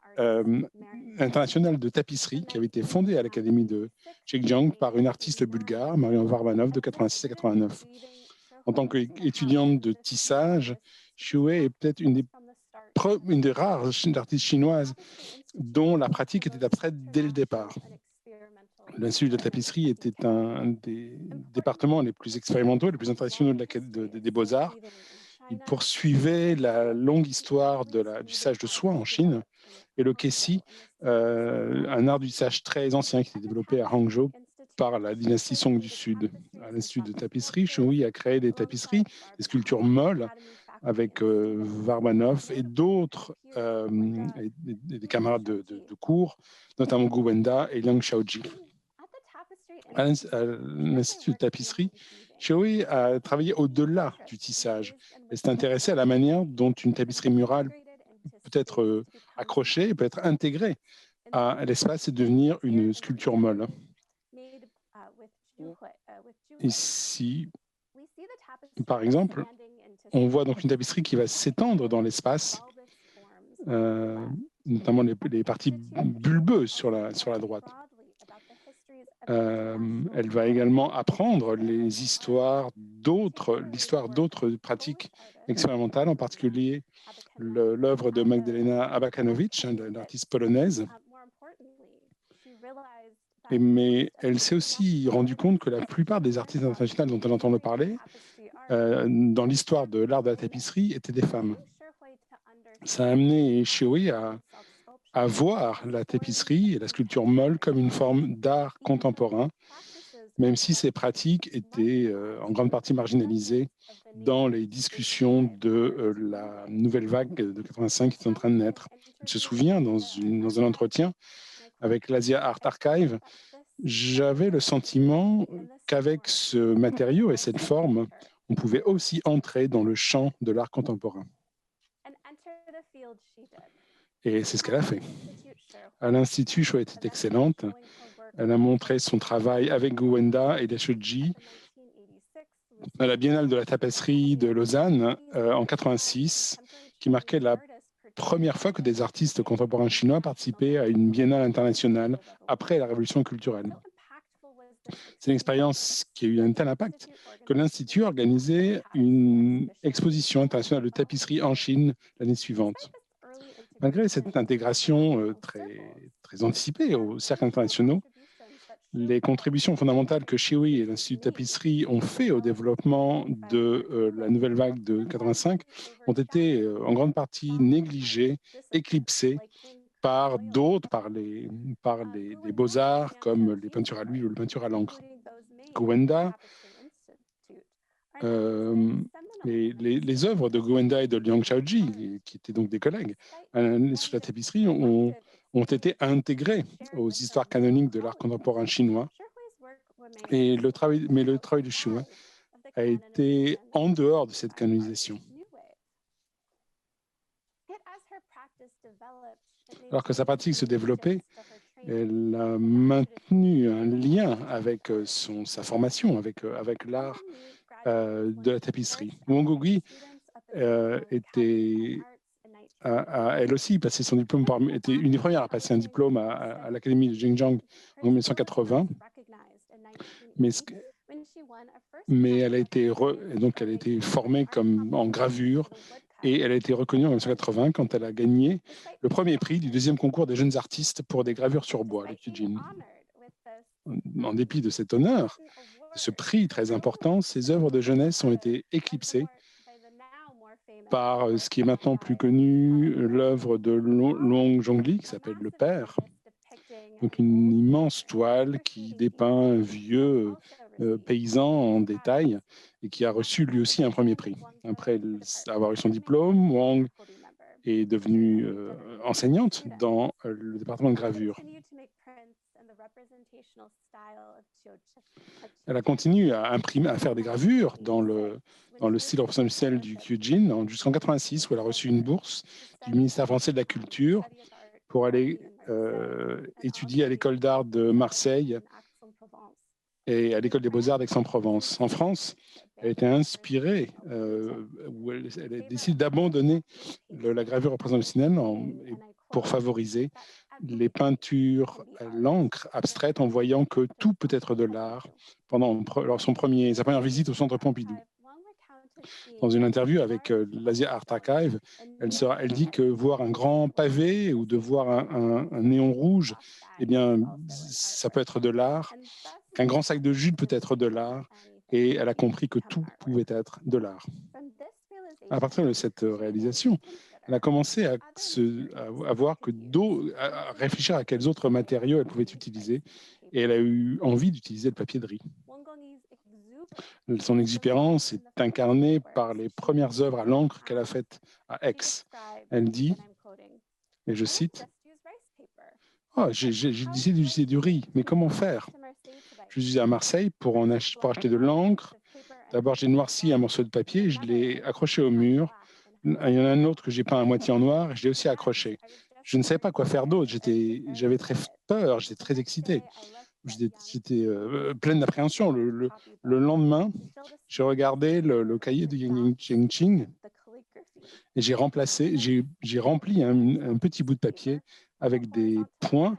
international de tapisserie qui avait été fondé à l'Académie de Xinjiang par une artiste bulgare, Marion Varbanov, de 86 à 89. En tant qu'étudiante de tissage, Shui est peut-être une des rares artistes chinoises dont la pratique était abstraite dès le départ. L'Institut de tapisserie était un des départements les plus expérimentaux, les plus internationaux des beaux-arts. Il poursuivait la longue histoire du tissage de soie en Chine et le kesi, un art du tissage très ancien qui s'est développé à Hangzhou par la dynastie Song du Sud. À l'Institut de tapisserie, Shui a créé des tapisseries, des sculptures molles avec Varbanov et d'autres des camarades de cours, notamment Gu Wenda et Liang Shaoji. À l'Institut de tapisserie, Shui a travaillé au-delà du tissage. Elle s'est intéressée à la manière dont une tapisserie murale peut être accrochée, peut être intégrée à l'espace et devenir une sculpture molle. Ici, par exemple, on voit donc une tapisserie qui va s'étendre dans l'espace, notamment les parties bulbeuses sur la droite. Elle va également apprendre l'histoire d'autres pratiques expérimentales, en particulier l'œuvre de Magdalena Abakanowicz, l'artiste polonaise. Mais elle s'est aussi rendue compte que la plupart des artistes internationaux dont elle entend parler, dans l'histoire de l'art de la tapisserie, étaient des femmes. Ça a amené Shui à voir la tapisserie et la sculpture molle comme une forme d'art contemporain, même si ces pratiques étaient en grande partie marginalisées dans les discussions de la nouvelle vague de 85 qui est en train de naître. Je me souviens, dans un entretien avec l'Asia Art Archive, j'avais le sentiment qu'avec ce matériau et cette forme, on pouvait aussi entrer dans le champ de l'art contemporain. Et c'est ce qu'elle a fait. À l'Institut, Cho était excellente. Elle a montré son travail avec Gowenda et Dashojie à la Biennale de la tapisserie de Lausanne en 86, qui marquait la première fois que des artistes contemporains chinois participaient à une biennale internationale après la révolution culturelle. C'est une expérience qui a eu un tel impact que l'Institut a organisé une exposition internationale de tapisserie en Chine l'année suivante. Malgré cette intégration très anticipée aux cercles internationaux, les contributions fondamentales que Chiwi et l'Institut de tapisserie ont fait au développement de la nouvelle vague de 85 ont été en grande partie négligées, éclipsées par d'autres, par les beaux-arts comme les peintures à l'huile ou les peintures à l'encre. Gowenda, les œuvres de Gowenda et de Liang Shaoji, qui étaient donc des collègues sur la tapisserie, ont été intégrées aux histoires canoniques de l'art contemporain chinois. Et le travail de Chiwi a été en dehors de cette canonisation. Alors que sa pratique se développait, elle a maintenu un lien avec sa formation, avec l'art de la tapisserie. Wang Gugui a elle aussi passé son diplôme, était une des premières à passer un diplôme à l'Académie de Xinjiang en 1980. Mais elle a été formée en gravure et elle a été reconnue en 1980 quand elle a gagné le premier prix du deuxième concours des jeunes artistes pour des gravures sur bois, le Kyujin. En dépit de cet honneur, de ce prix très important, ses œuvres de jeunesse ont été éclipsées par ce qui est maintenant plus connu, l'œuvre de Luang Zhongli, qui s'appelle Le Père. Donc une immense toile qui dépeint un vieux paysan en détail et qui a reçu lui aussi un premier prix. Après avoir eu son diplôme, Wang est devenue enseignante dans le département de gravure. Elle a continué à faire des gravures dans le style représentationnel du Kyujin jusqu'en 1986, où elle a reçu une bourse du ministère français de la Culture pour aller étudier à l'école d'art de Marseille et à l'école des beaux-arts d'Aix-en-Provence. En France, elle a été inspirée, où elle a décidé d'abandonner la gravure représentationnelle pour favoriser les peintures à l'encre abstraites en voyant que tout peut être de l'art pendant sa première visite au Centre Pompidou. Dans une interview avec l'Asia Art Archive, elle dit que voir un grand pavé ou de voir un néon rouge, eh bien, ça peut être de l'art, qu'un grand sac de jus peut être de l'art, et elle a compris que tout pouvait être de l'art. À partir de cette réalisation, elle a commencé à réfléchir à quels autres matériaux elle pouvait utiliser, et elle a eu envie d'utiliser le papier de riz. Son exubérance est incarnée par les premières œuvres à l'encre qu'elle a faites à Aix. Elle dit, et je cite, « Oh, j'ai décidé d'utiliser du riz, mais comment faire? Je suis à Marseille pour acheter de l'encre. D'abord, j'ai noirci un morceau de papier, je l'ai accroché au mur. Il y en a un autre que j'ai peint à moitié en noir et je l'ai aussi accroché. Je ne savais pas quoi faire d'autre. J'avais très peur, j'étais très excité. J'étais pleine d'appréhension. Le lendemain, j'ai regardé le cahier de Yang Chengqing et j'ai rempli un petit bout de papier avec des points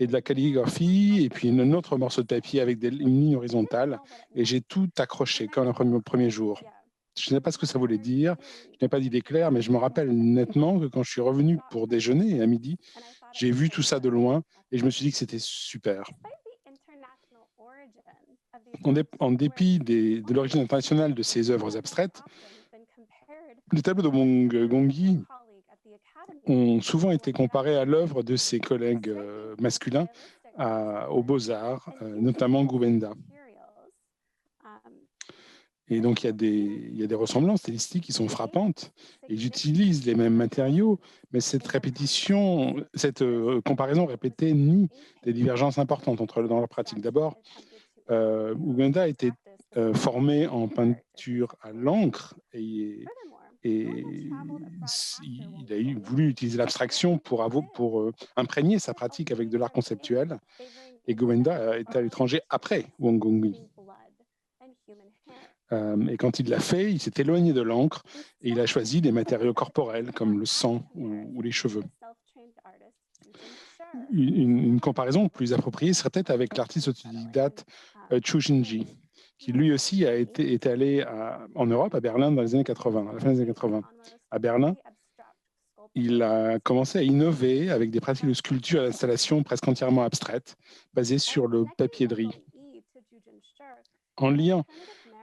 et de la calligraphie, et puis un autre morceau de papier avec une ligne horizontale, et j'ai tout accroché comme le premier jour. Je ne sais pas ce que ça voulait dire, je n'ai pas d'idée claire, mais je me rappelle nettement que quand je suis revenu pour déjeuner à midi, j'ai vu tout ça de loin et je me suis dit que c'était super. En dépit de l'origine internationale de ces œuvres abstraites, les tableaux de Wang Gongyi ont souvent été comparés à l'œuvre de ses collègues masculins aux Beaux-Arts, notamment Gowenda. Et donc, il y a des ressemblances stylistiques qui sont frappantes. Ils utilisent les mêmes matériaux, mais cette comparaison répétée nie des divergences importantes dans leur pratique. D'abord, Uganda a été formé en peinture à l'encre et il a voulu utiliser l'abstraction pour imprégner sa pratique avec de l'art conceptuel. Et Gowenda est à l'étranger après Wangongi. Et quand il l'a fait, il s'est éloigné de l'encre et il a choisi des matériaux corporels comme le sang ou les cheveux. Une comparaison plus appropriée serait peut-être avec l'artiste autodidacte Chu Shinji, qui lui aussi est allé en Europe, à Berlin, dans les années 80, à la fin des années 80. À Berlin, il a commencé à innover avec des pratiques de sculpture et d'installation presque entièrement abstraites, basées sur le papier de riz. En liant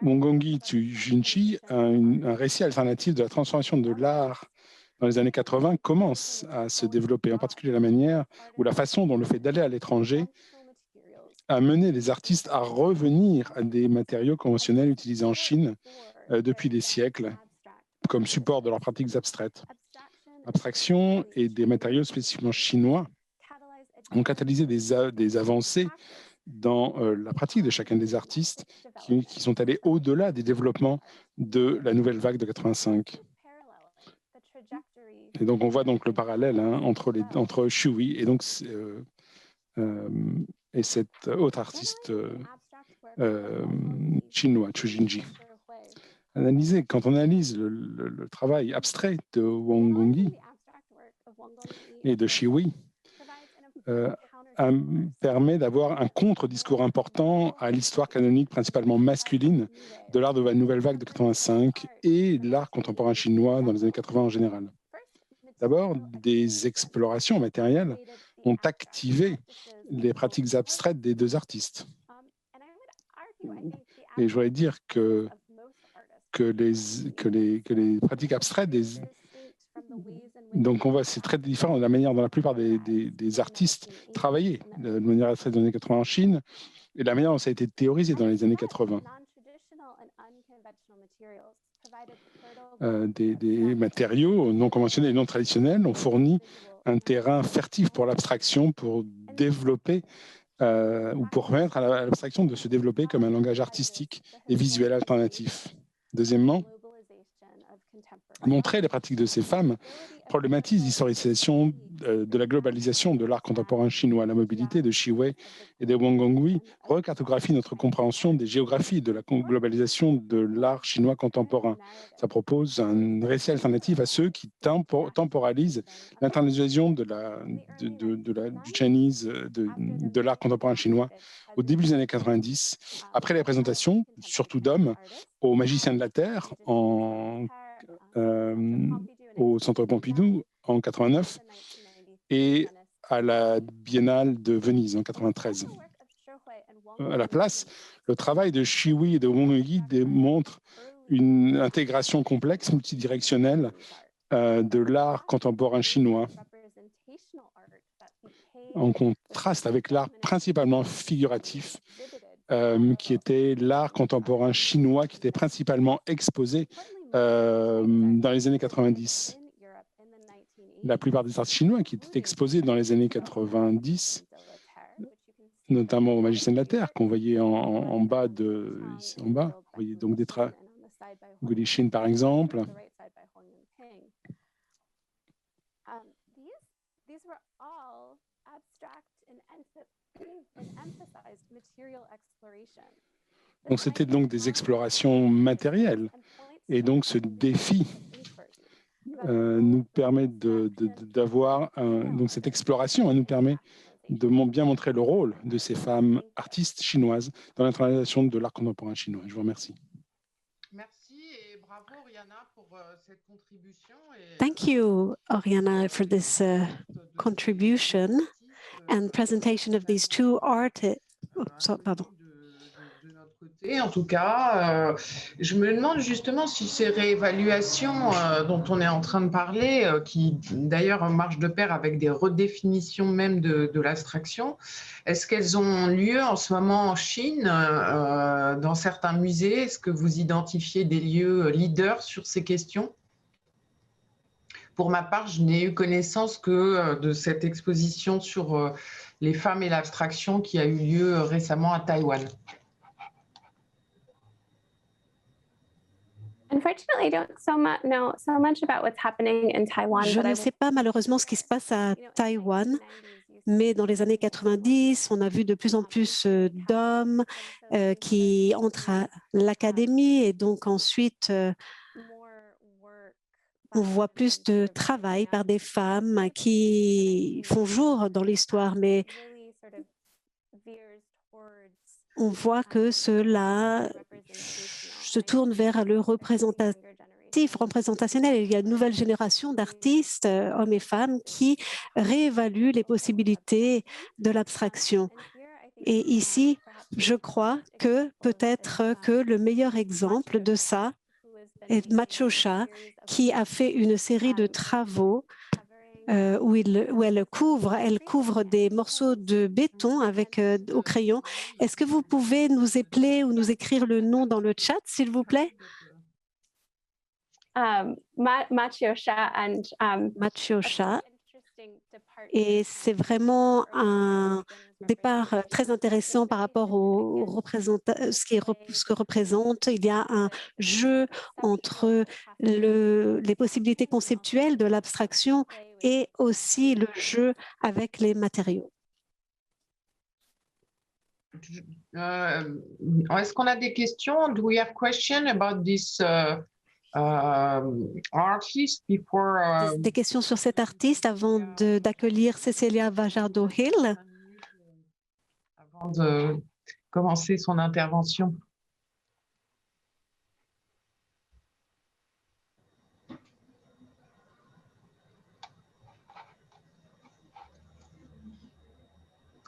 Wangongi Tujinchi, un récit alternatif de la transformation de l'art dans les années 80 commence à se développer, en particulier la manière ou la façon dont le fait d'aller à l'étranger a mené les artistes à revenir à des matériaux conventionnels utilisés en Chine depuis des siècles comme support de leurs pratiques abstraites. L'abstraction et des matériaux spécifiquement chinois ont catalysé des avancées dans la pratique de chacun des artistes qui sont allés au-delà des développements de la nouvelle vague de 85. Et donc, on voit donc le parallèle entre Shui et cet autre artiste chinois, Chu Jinji. Quand on analyse le travail abstrait de Wangongi et de Shui, permet d'avoir un contre-discours important à l'histoire canonique principalement masculine de l'art de la nouvelle vague de 85 et de l'art contemporain chinois dans les années 80 en général. D'abord, des explorations matérielles ont activé les pratiques abstraites des deux artistes. Et je voudrais dire que les pratiques abstraites donc on voit c'est très différent de la manière dont la plupart des artistes travaillaient de manière abstraite dans les années 80 en Chine et la manière dont ça a été théorisé dans les années 80. Des matériaux non conventionnels et non traditionnels ont fourni un terrain fertile pour l'abstraction, pour développer ou pour permettre à l'abstraction de se développer comme un langage artistique et visuel alternatif. Deuxièmement, montrer les pratiques de ces femmes problématise l'historicisation de la globalisation de l'art contemporain chinois. La mobilité de Shiwei et de Wangongi recartographie notre compréhension des géographies de la globalisation de l'art chinois contemporain. Ça propose un récit alternatif à ceux qui temporalisent l'internalisation de l'art contemporain chinois au début des années 90, après les présentations, surtout d'hommes, aux magiciens de la Terre au Centre Pompidou en 89 et à la Biennale de Venise en 93. À la place, le travail de Shui et de Wangongi démontre une intégration complexe, multidirectionnelle de l'art contemporain chinois, en contraste avec l'art principalement figuratif, qui était l'art contemporain chinois, qui était principalement exposé dans les années 90. La plupart des artistes chinois qui étaient exposés dans les années 90, notamment aux magiciens de la Terre, qu'on voyait en bas, ici en bas. Vous voyez donc des Gulishin, par exemple. Donc c'était donc des explorations matérielles. Et donc ce défi nous permet d'avoir donc cette exploration nous permet de bien montrer le rôle de ces femmes artistes chinoises dans l'internalisation de l'art contemporain chinois. Je vous remercie. Merci et bravo Oriana pour cette contribution. Thank you, Oriana, for this contribution and presentation of these two artists. Et en tout cas, je me demande justement si ces réévaluations dont on est en train de parler, qui d'ailleurs marchent de pair avec des redéfinitions même de l'abstraction, est-ce qu'elles ont lieu en ce moment en Chine, dans certains musées? Est-ce que vous identifiez des lieux leaders sur ces questions? Pour ma part, je n'ai eu connaissance que de cette exposition sur les femmes et l'abstraction qui a eu lieu récemment à Taïwan. Je ne sais pas malheureusement ce qui se passe à Taïwan, mais dans les années 90, on a vu de plus en plus d'hommes qui entrent à l'académie et donc ensuite on voit plus de travail par des femmes qui font jour dans l'histoire, mais on voit que cela se tourne vers le représentationnel. Il y a une nouvelle génération d'artistes, hommes et femmes, qui réévaluent les possibilités de l'abstraction. Et ici, je crois que peut-être que le meilleur exemple de ça est Maciosha, qui a fait une série de travaux où elle couvre des morceaux de béton avec au crayon. Est-ce que vous pouvez nous épeler ou nous écrire le nom dans le chat, s'il vous plaît? Maciosha Maciosha. Et c'est vraiment un départ très intéressant par rapport ce que représente. Il y a un jeu entre les possibilités conceptuelles de l'abstraction et aussi le jeu avec les matériaux. Est-ce qu'on a des questions? Do we have questions about this artist before? Des questions sur cet artiste avant d'accueillir Cecilia Vajardo-Hill? Avant de commencer son intervention.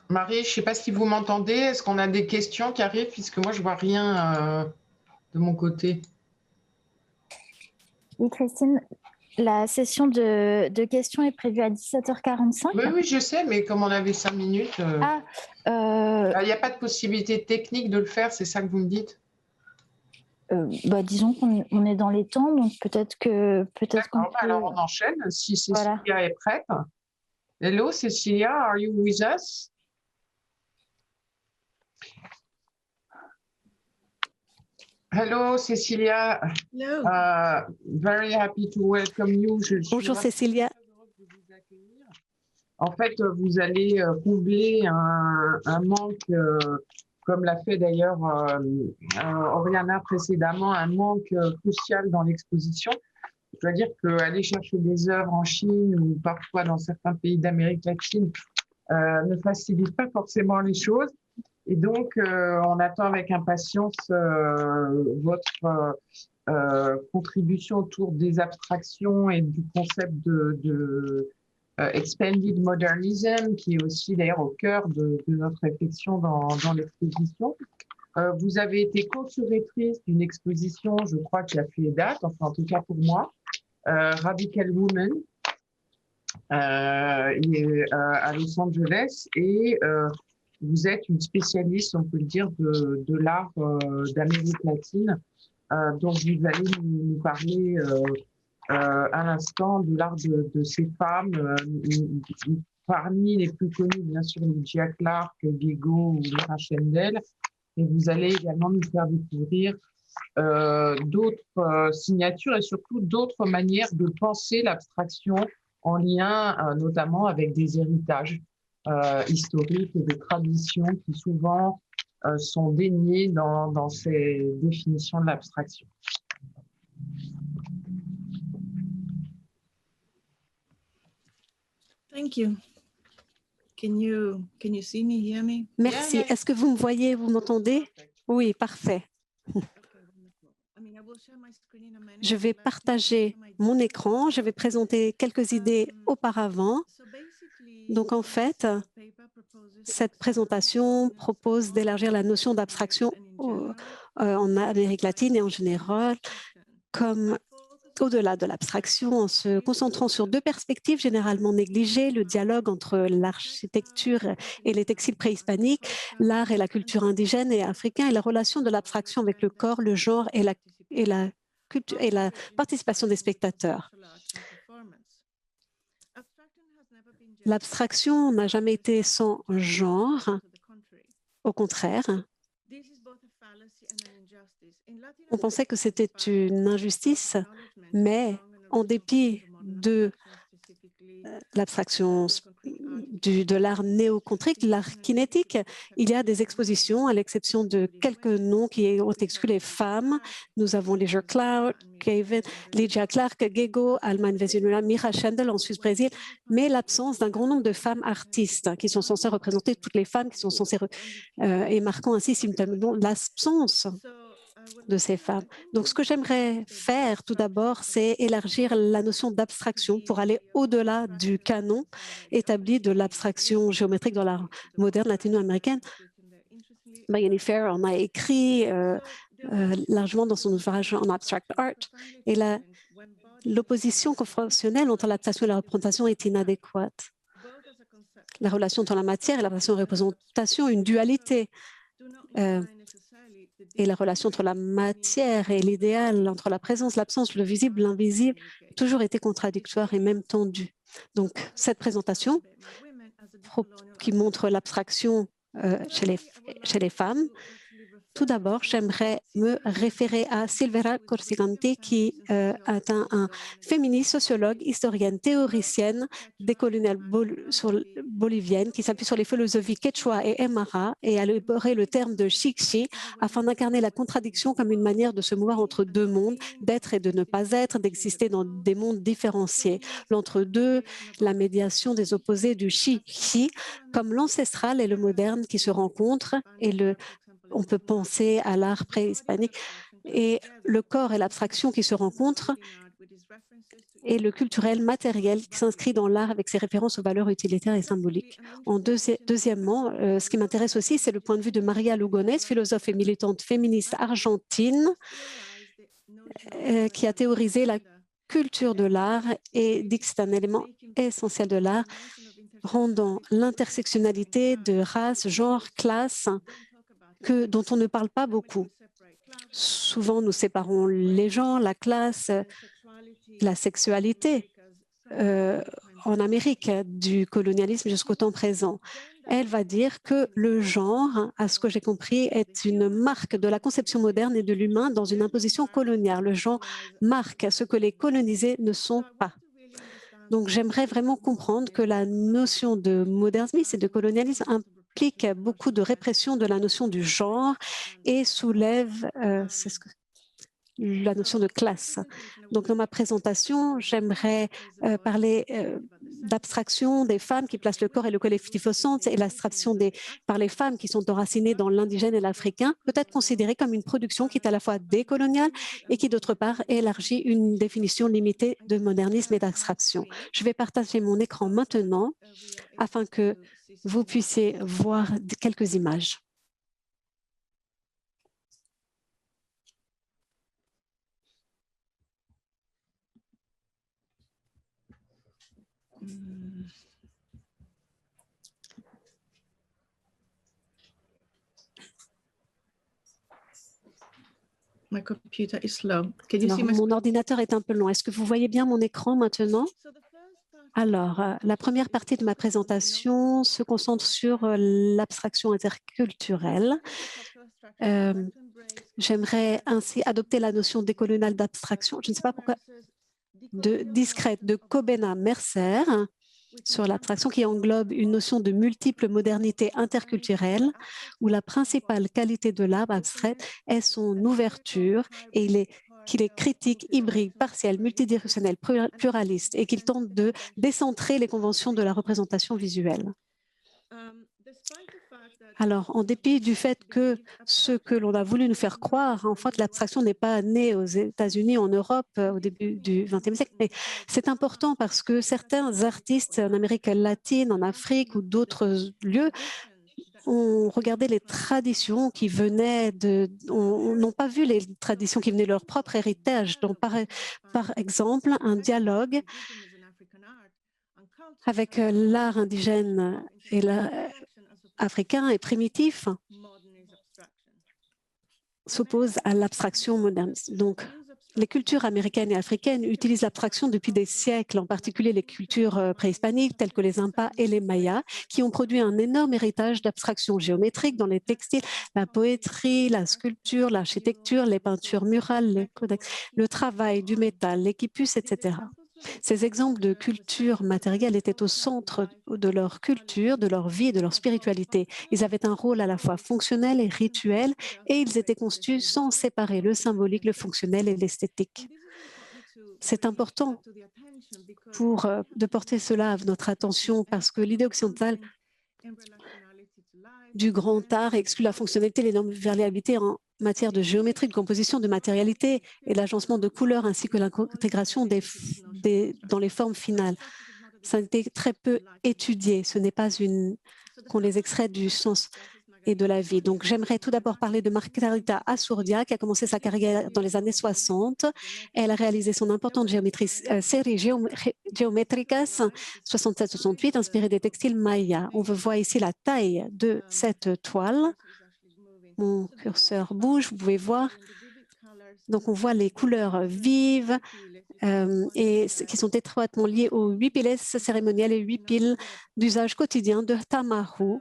Marie, je ne sais pas si vous m'entendez. Est-ce qu'on a des questions qui arrivent? Puisque moi, je ne vois rien de mon côté. Oui, Christine, la session de questions est prévue à 17h45. Oui, je sais, mais comme on avait 5 minutes, il n'y a pas de possibilité technique de le faire, c'est ça que vous me dites? Disons qu'on est dans les temps, donc peut-être qu'on peut... Alors on enchaîne, si Cecilia est prête. Hello, Cecilia, are you with us? Hello, Cecilia. Hello. Very happy to welcome you. Bonjour, Cecilia. En fait, vous allez combler un manque, comme l'a fait d'ailleurs Oriana précédemment, un manque crucial dans l'exposition. Je dois dire qu'aller chercher des œuvres en Chine ou parfois dans certains pays d'Amérique latine ne facilite pas forcément les choses. Et donc, on attend avec impatience votre contribution autour des abstractions et du concept de Expanded Modernism, qui est aussi d'ailleurs au cœur de notre réflexion dans l'exposition. Vous avez été co-curatrice d'une exposition, je crois, qui a fait date, enfin en tout cas pour moi, Radical Woman, à Los Angeles, et vous êtes une spécialiste, on peut le dire, de l'art d'Amérique latine, dont vous allez nous parler à l'instant de l'art de ces femmes, parmi les plus connues, bien sûr, Lydia Clark, Gego ou Lyra Chendel, et vous allez également nous faire découvrir d'autres signatures et surtout d'autres manières de penser l'abstraction en lien notamment avec des héritages historiques et des traditions qui souvent sont déniées dans ces définitions de l'abstraction. Thank you. Can you see me, hear me? Merci. Est-ce que vous me voyez, vous m'entendez? Oui, parfait. Je vais partager mon écran. Je vais présenter quelques idées auparavant. Donc, en fait, cette présentation propose d'élargir la notion d'abstraction en Amérique latine et en général, comme au-delà de l'abstraction, en se concentrant sur deux perspectives généralement négligées, le dialogue entre l'architecture et les textiles préhispaniques, l'art et la culture indigène et africaine, et la relation de l'abstraction avec le corps, le genre et la participation des spectateurs. L'abstraction n'a jamais été sans genre, au contraire. On pensait que c'était une injustice, mais en dépit de l'abstraction de l'art néocontrique, de l'art kinétique, il y a des expositions, à l'exception de quelques noms qui ont exclu les femmes. Nous avons Leisure Clark, Lydia Clark, Gego, Alma Vezinula, Mira Schendel en Suisse-Brésil, mais l'absence d'un grand nombre de femmes artistes qui sont censées représenter toutes les femmes, qui sont censées et marquant ainsi simultanément l'absence de ces femmes. Donc, ce que j'aimerais faire tout d'abord, c'est élargir la notion d'abstraction pour aller au-delà du canon établi de l'abstraction géométrique dans l'art moderne latino-américaine. Marianne Fair en a écrit largement dans son ouvrage en Abstract Art, et l'opposition conventionnelle entre l'abstraction et la représentation est inadéquate. La relation entre la matière et la représentation, une dualité. Et la relation entre la matière et l'idéal, entre la présence, l'absence, le visible, l'invisible, a toujours été contradictoire et même tendue. Donc, cette présentation qui montre l'abstraction chez les femmes, tout d'abord, j'aimerais me référer à Silvera Corsigante, qui est un féministe, sociologue, historienne, théoricienne décoloniale bolivienne, qui s'appuie sur les philosophies quechua et aymara et a élaboré le terme de chic-chi afin d'incarner la contradiction comme une manière de se mouvoir entre deux mondes, d'être et de ne pas être, d'exister dans des mondes différenciés. L'entre-deux, la médiation des opposés du chi-chi, comme l'ancestral et le moderne qui se rencontrent, et on peut penser à l'art préhispanique, et le corps et l'abstraction qui se rencontrent, et le culturel matériel qui s'inscrit dans l'art avec ses références aux valeurs utilitaires et symboliques. Deuxièmement, ce qui m'intéresse aussi, c'est le point de vue de Maria Lugones, philosophe et militante féministe argentine, qui a théorisé la culture de l'art et dit que c'est un élément essentiel de l'art, rendant l'intersectionnalité de race, genre, classe, dont on ne parle pas beaucoup. Souvent, nous séparons les gens, la classe, la sexualité en Amérique, du colonialisme jusqu'au temps présent. Elle va dire que le genre, à ce que j'ai compris, est une marque de la conception moderne et de l'humain dans une imposition coloniale. Le genre marque ce que les colonisés ne sont pas. Donc, j'aimerais vraiment comprendre que la notion de modernisme et de colonialisme implique beaucoup de répression de la notion du genre et soulève la notion de classe. Donc, dans ma présentation, j'aimerais parler d'abstraction des femmes qui placent le corps et le collectif au centre, et l'abstraction par les femmes qui sont enracinées dans l'indigène et l'africain, peut être considérée comme une production qui est à la fois décoloniale et qui, d'autre part, élargit une définition limitée de modernisme et d'abstraction. Je vais partager mon écran maintenant afin que vous puissiez voir quelques images. My computer is slow. Can you see my... Mon ordinateur est un peu long. Est-ce que vous voyez bien mon écran maintenant? Alors, la première partie de ma présentation se concentre sur l'abstraction interculturelle. J'aimerais ainsi adopter la notion décoloniale d'abstraction. Je ne sais pas pourquoi, discrète, de Kobena-Mercer, sur l'abstraction qui englobe une notion de multiple modernité interculturelle où la principale qualité de l'art abstrait est son ouverture et qu'il est critique, hybride, partiel, multidirectionnel, pluraliste et qu'il tente de décentrer les conventions de la représentation visuelle. Alors, en dépit du fait que ce que l'on a voulu nous faire croire, en fait, l'abstraction n'est pas née aux États-Unis, en Europe, au début du XXe siècle, mais c'est important parce que certains artistes en Amérique latine, en Afrique ou d'autres lieux ont regardé les traditions qui venaient n'ont pas vu les traditions qui venaient de leur propre héritage. Donc, par exemple, un dialogue avec l'art indigène et africain et primitif s'oppose à l'abstraction moderne. Donc, les cultures américaines et africaines utilisent l'abstraction depuis des siècles, en particulier les cultures préhispaniques telles que les Incas et les Mayas, qui ont produit un énorme héritage d'abstraction géométrique dans les textiles, la poétrie, la sculpture, l'architecture, les peintures murales, les codex, le travail du métal, les quipus, etc. Ces exemples de culture matérielle étaient au centre de leur culture, de leur vie, de leur spiritualité. Ils avaient un rôle à la fois fonctionnel et rituel, et ils étaient conçus sans séparer le symbolique, le fonctionnel et l'esthétique. C'est important de porter cela à notre attention parce que l'idée occidentale du grand art exclut la fonctionnalité et l'invariabilité en matière de géométrie, de composition, de matérialité et l'agencement de couleurs ainsi que l'intégration dans les formes finales. Ça a été très peu étudié. Ce n'est pas qu'on les extrait du sens et de la vie. Donc, j'aimerais tout d'abord parler de Margarita Azurdia, qui a commencé sa carrière dans les années 60. Elle a réalisé son importante série Geométricas 67-68, inspirée des textiles mayas. On voit ici la taille de cette toile. Mon curseur bouge, vous pouvez voir. Donc, on voit les couleurs vives et qui sont étroitement liées aux 8 piles cérémonielles et 8 piles d'usage quotidien de Tamahu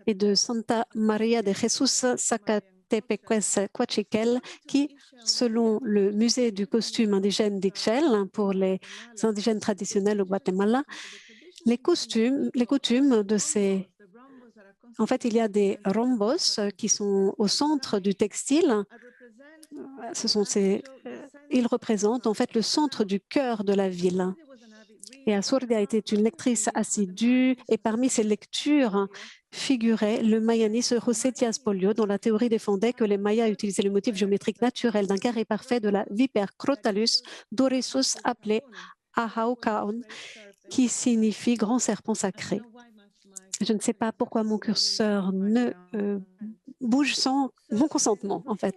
et de Santa Maria de Jesús Zacatepeques Coachiquel, qui, selon le musée du costume indigène d'Ixchel, pour les indigènes traditionnels au Guatemala, les coutumes de ces... En fait, il y a des rhombos qui sont au centre du textile. Ils représentent en fait le centre du cœur de la ville. Et Azurdia était une lectrice assidue et parmi ses lectures figurait le mayanisme José Diaz Polio, dont la théorie défendait que les Mayas utilisaient le motif géométrique naturel d'un carré parfait de la vipère Crotalus dorissus appelé Ahaucaon, qui signifie grand serpent sacré. Je ne sais pas pourquoi mon curseur ne bouge sans mon consentement, en fait.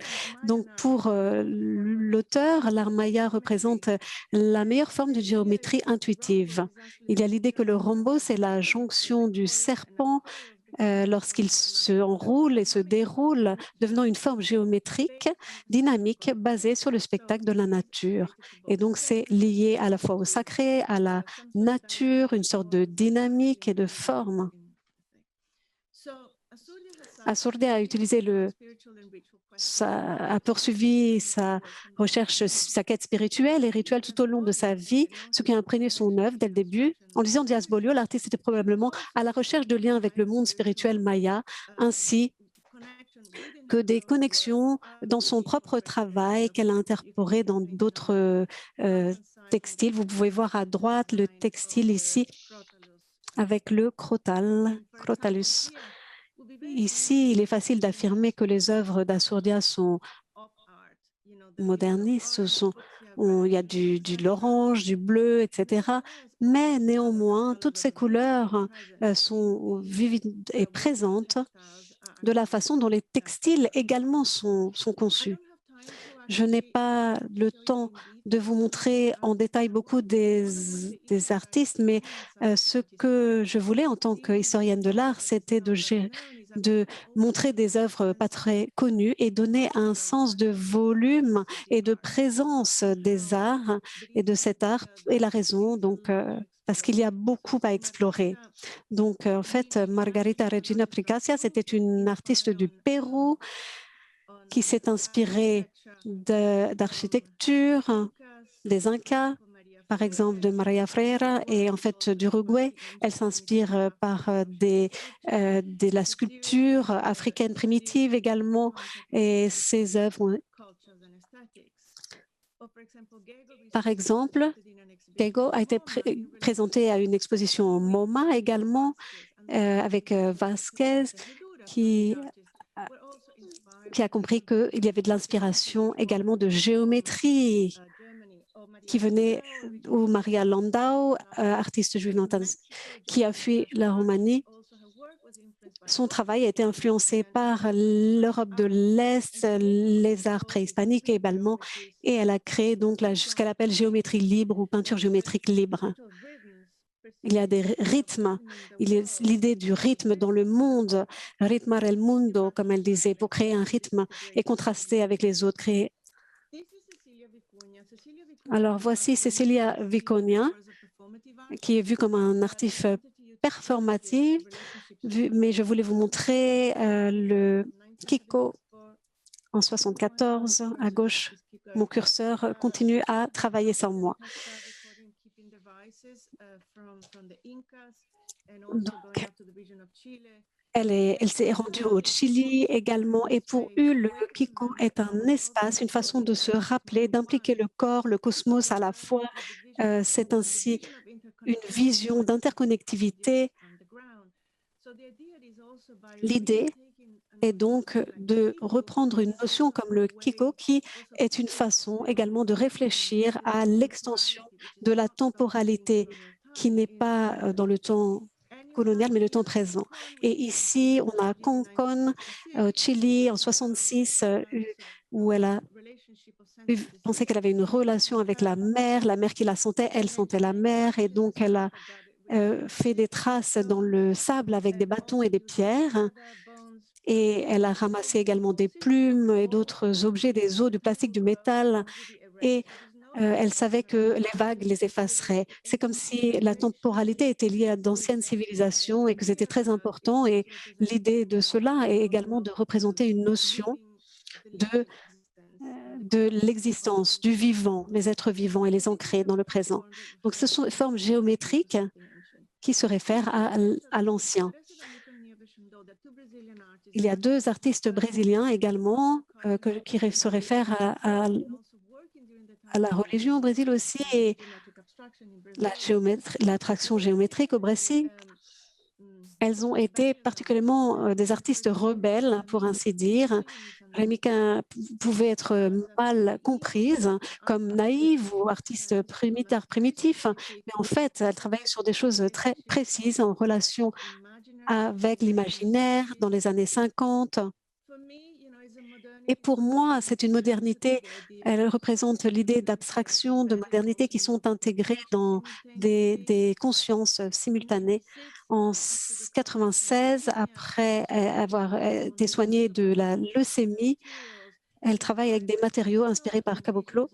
Donc, pour l'auteur, l'art maya représente la meilleure forme de géométrie intuitive. Il y a l'idée que le rhombos, c'est la jonction du serpent lorsqu'il se enroule et se déroule, devenant une forme géométrique, dynamique, basée sur le spectacle de la nature. Et donc, c'est lié à la fois au sacré, à la nature, une sorte de dynamique et de forme. Azurdia a poursuivi sa recherche, sa quête spirituelle et rituelle tout au long de sa vie, ce qui a imprégné son œuvre dès le début. En lisant Diaz Polio, l'artiste était probablement à la recherche de liens avec le monde spirituel maya, ainsi que des connexions dans son propre travail qu'elle a incorporé dans d'autres textiles. Vous pouvez voir à droite le textile ici avec le Crotalus. Ici, il est facile d'affirmer que les œuvres d'Azurdia sont modernistes. Il y a de l'orange, du bleu, etc. Mais néanmoins, toutes ces couleurs sont vivides et présentes de la façon dont les textiles également sont conçus. Je n'ai pas le temps de vous montrer en détail beaucoup des artistes, mais ce que je voulais en tant qu'historienne de l'art, c'était de montrer des œuvres pas très connues et donner un sens de volume et de présence des arts et de cet art. Et la raison, donc, parce qu'il y a beaucoup à explorer. Donc, en fait, Margarita Regina Pricasia, c'était une artiste du Pérou qui s'est inspirée d'architecture, des Incas, par exemple de Maria Freire et en fait d'Uruguay. Elle s'inspire par de la sculpture africaine primitive également et ses œuvres. Par exemple, Gego a été présenté à une exposition MoMA également avec Vasquez qui a compris qu'il y avait de l'inspiration également de géométrie qui venait, ou Maria Landau, artiste juive qui a fui la Roumanie son travail a été influencé par l'Europe de l'Est, les arts préhispaniques également, et elle a créé donc ce qu'elle appelle géométrie libre ou peinture géométrique libre. Il y a des rythmes, il y a l'idée du rythme dans le monde, ritmar el mundo, comme elle disait, pour créer un rythme et contraster avec les autres. Alors voici Cecilia Viconia, qui est vue comme un artiste performatif, mais je voulais vous montrer le Kiko en 74, à gauche. Mon curseur continue à travailler sans moi. Donc, elle s'est rendue au Chili également, et pour eux, le Kiko est un espace, une façon de se rappeler, d'impliquer le corps, le cosmos à la fois. C'est ainsi une vision d'interconnectivité. L'idée est donc de reprendre une notion comme le Kiko, qui est une façon également de réfléchir à l'extension de la temporalité, qui n'est pas dans le temps colonial, mais le temps présent. Et ici, on a Concon, Chili, en 66, où elle a pensé qu'elle avait une relation avec la mer qui la sentait, elle sentait la mer, et donc elle a fait des traces dans le sable avec des bâtons et des pierres. Et elle a ramassé également des plumes et d'autres objets, des os, du plastique, du métal. Et elle savait que les vagues les effaceraient. C'est comme si la temporalité était liée à d'anciennes civilisations et que c'était très important. Et l'idée de cela est également de représenter une notion de l'existence, du vivant, les êtres vivants et les ancrer dans le présent. Donc ce sont des formes géométriques qui se réfèrent à l'ancien. Il y a deux artistes brésiliens également qui se réfèrent à la religion au Brésil aussi et l'attraction géométrique au Brésil. Elles ont été particulièrement des artistes rebelles, pour ainsi dire. Rémica pouvait être mal comprise comme naïve ou artiste primitif, mais en fait, elle travaillait sur des choses très précises en relation avec l'imaginaire dans les années 50. Et pour moi, c'est une modernité, elle représente l'idée d'abstraction, de modernité qui sont intégrées dans des consciences simultanées. En 1996, après avoir été soignée de la leucémie, elle travaille avec des matériaux inspirés par Caboclo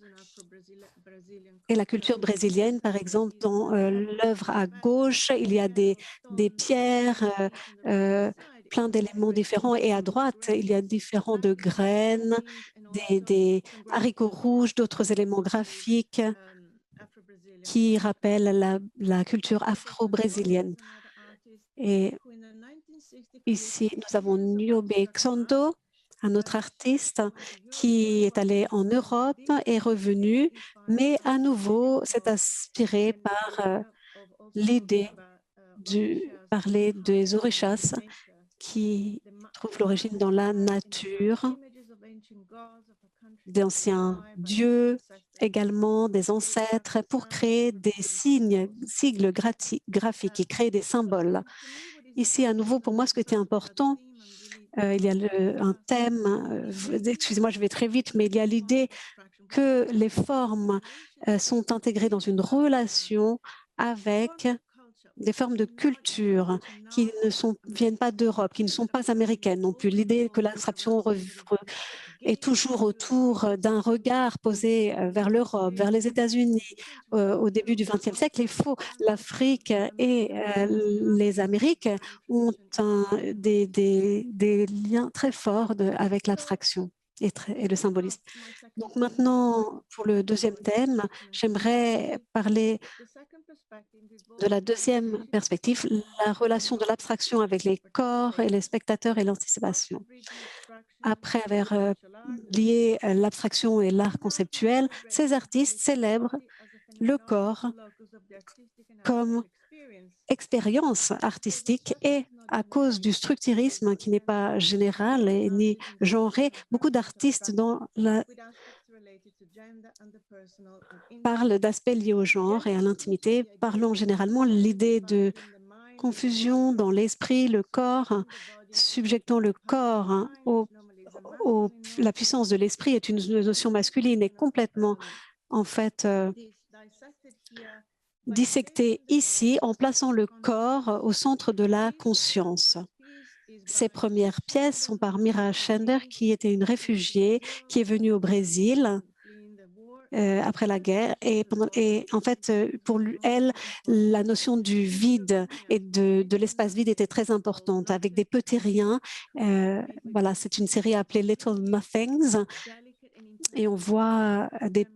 et la culture brésilienne. Par exemple, dans l'œuvre à gauche, il y a des pierres, plein d'éléments différents, et à droite, il y a différents de graines, des haricots rouges, d'autres éléments graphiques qui rappellent la culture afro-brésilienne. Et ici, nous avons Niobe Xando, un autre artiste qui est allé en Europe et revenu, mais à nouveau s'est inspiré par l'idée de parler des orishas qui trouvent l'origine dans la nature, d'anciens dieux, également des ancêtres, pour créer des sigles graphiques et créer des symboles. Ici, à nouveau, pour moi, ce qui était important, il y a un thème, excusez-moi, je vais très vite, mais il y a l'idée que les formes sont intégrées dans une relation avec des formes de culture qui ne viennent pas d'Europe, qui ne sont pas américaines non plus. L'idée que l'abstraction est toujours autour d'un regard posé vers l'Europe, vers les États-Unis au début du XXe siècle est faux. L'Afrique et les Amériques ont des liens très forts avec l'abstraction et le symbolisme. Donc maintenant, pour le deuxième thème, j'aimerais parler de la deuxième perspective, la relation de l'abstraction avec les corps et les spectateurs et l'anticipation. Après avoir lié l'abstraction et l'art conceptuel, ces artistes célèbrent le corps comme expérience artistique et à cause du structurisme qui n'est pas général ni genré, beaucoup d'artistes parlent d'aspects liés au genre et à l'intimité, parlant généralement l'idée de confusion dans l'esprit, le corps, subjectant le corps la puissance de l'esprit est une notion masculine et complètement, en fait, dissectée ici en plaçant le corps au centre de la conscience. Ces premières pièces sont par Mira Schender, qui était une réfugiée qui est venue au Brésil après la guerre. Et en fait, pour elle, la notion du vide et de l'espace vide était très importante, avec des petits riens. Voilà, c'est une série appelée Little Nothings. Et on voit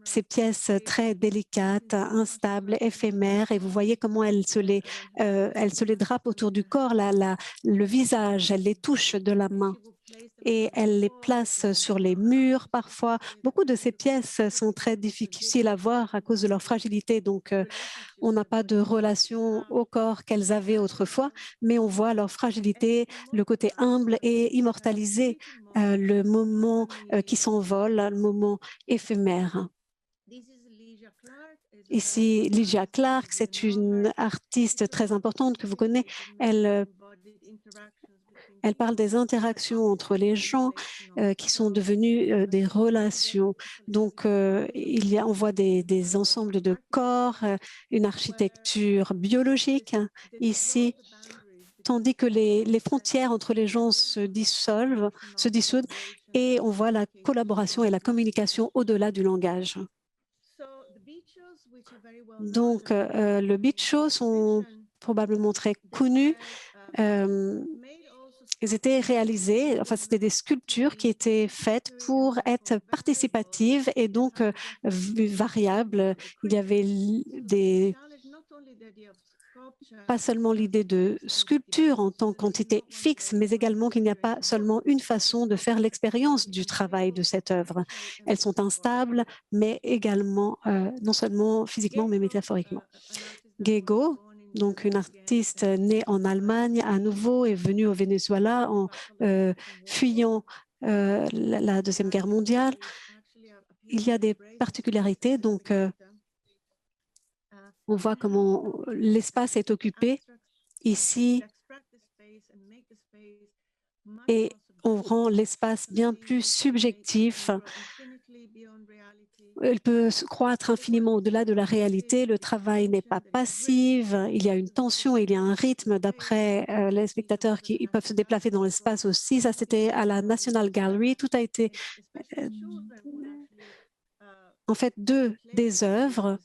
ces pièces très délicates, instables, éphémères, et vous voyez comment elle se les drape autour du corps, le visage, elle les touche de la main et elle les place sur les murs parfois. Beaucoup de ces pièces sont très difficiles à voir à cause de leur fragilité, donc on n'a pas de relation au corps qu'elles avaient autrefois, mais on voit leur fragilité, le côté humble et immortalisé, le moment qui s'envole, le moment éphémère. Ici, Lygia Clark, c'est une artiste très importante que vous connaissez. Elle parle des interactions entre les gens qui sont devenues des relations. Donc, on voit des ensembles de corps, une architecture biologique ici, tandis que les frontières entre les gens se dissoudent, et on voit la collaboration et la communication au-delà du langage. Donc, le beach show sont probablement très connus. Ils étaient réalisés, enfin, c'était des sculptures qui étaient faites pour être participatives et donc variables. Il y avait pas seulement l'idée de sculpture en tant qu'entité fixe, mais également qu'il n'y a pas seulement une façon de faire l'expérience du travail de cette œuvre. Elles sont instables, mais également, non seulement physiquement, mais métaphoriquement. Gego, donc une artiste née en Allemagne, à nouveau est venue au Venezuela en fuyant la Deuxième Guerre mondiale. Il y a des particularités, donc on voit comment l'espace est occupé ici et on rend l'espace bien plus subjectif. Elle peut croître infiniment au-delà de la réalité. Le travail n'est pas passif. Il y a une tension, il y a un rythme. D'après les spectateurs qui peuvent se déplacer dans l'espace aussi. Ça, c'était à la National Gallery. Tout a été en fait des œuvres.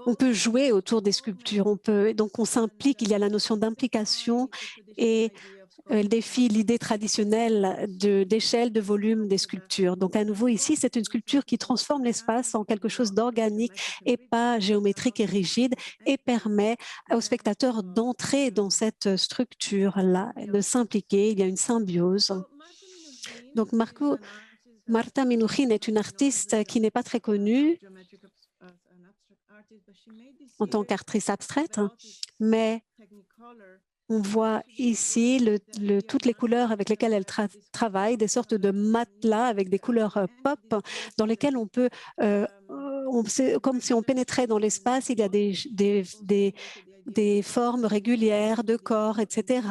On peut jouer autour des sculptures. Donc on s'implique. Il y a la notion d'implication et elle défie l'idée traditionnelle d'échelle, de volume des sculptures. Donc, à nouveau, ici, c'est une sculpture qui transforme l'espace en quelque chose d'organique et pas géométrique et rigide et permet aux spectateurs d'entrer dans cette structure-là, de s'impliquer. Il y a une symbiose. Donc, Marta Minuchin est une artiste qui n'est pas très connue en tant qu'artiste abstraite, mais on voit ici toutes les couleurs avec lesquelles elle travaille, des sortes de matelas avec des couleurs pop dans lesquelles on peut, comme si on pénétrait dans l'espace, il y a des formes régulières de corps, etc.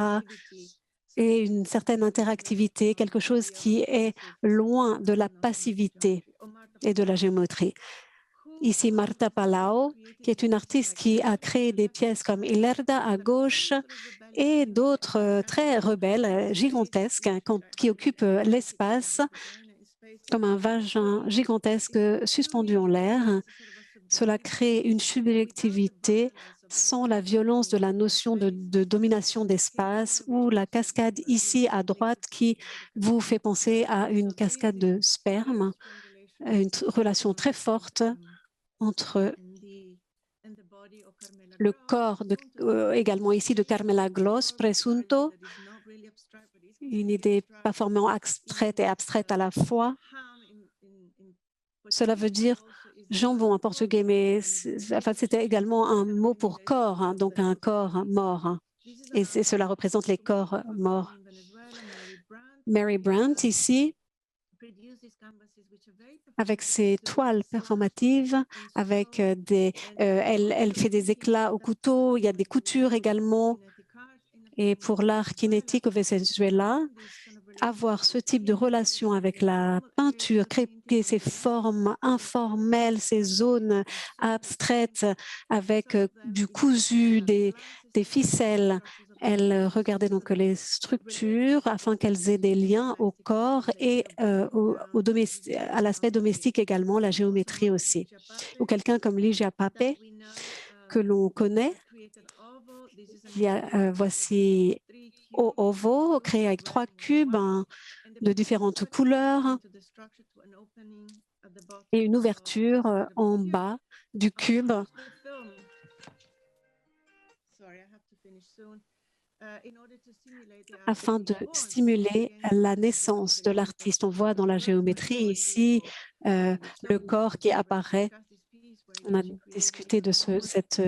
Et une certaine interactivité, quelque chose qui est loin de la passivité et de la géométrie. Ici, Marta Palau, qui est une artiste qui a créé des pièces comme Ilerda à gauche et d'autres très rebelles, gigantesques, qui occupent l'espace comme un vagin gigantesque suspendu en l'air. Cela crée une subjectivité sans la violence de la notion de domination d'espace ou la cascade ici à droite qui vous fait penser à une cascade de sperme, une relation très forte entre le corps également ici de Carmela Gloss, Presunto, une idée pas forcément abstraite et abstraite à la fois. Cela veut dire jambon en portugais, mais c'était également un mot pour corps, hein, donc un corps mort. Et cela représente les corps morts. Mary Brandt ici, avec ses toiles performatives, avec elle fait des éclats au couteau, il y a des coutures également. Et pour l'art kinétique au Venezuela, avoir ce type de relation avec la peinture, créer ces formes informelles, ces zones abstraites avec du cousu, des ficelles. Elle regardait donc les structures afin qu'elles aient des liens au corps et à l'aspect domestique également, la géométrie aussi. Ou quelqu'un comme Ligia Pape, que l'on connaît. Voici Ovo, créé avec 3 cubes de différentes couleurs et une ouverture en bas du cube. Afin de stimuler la naissance de l'artiste. On voit dans la géométrie ici le corps qui apparaît. On a discuté de cette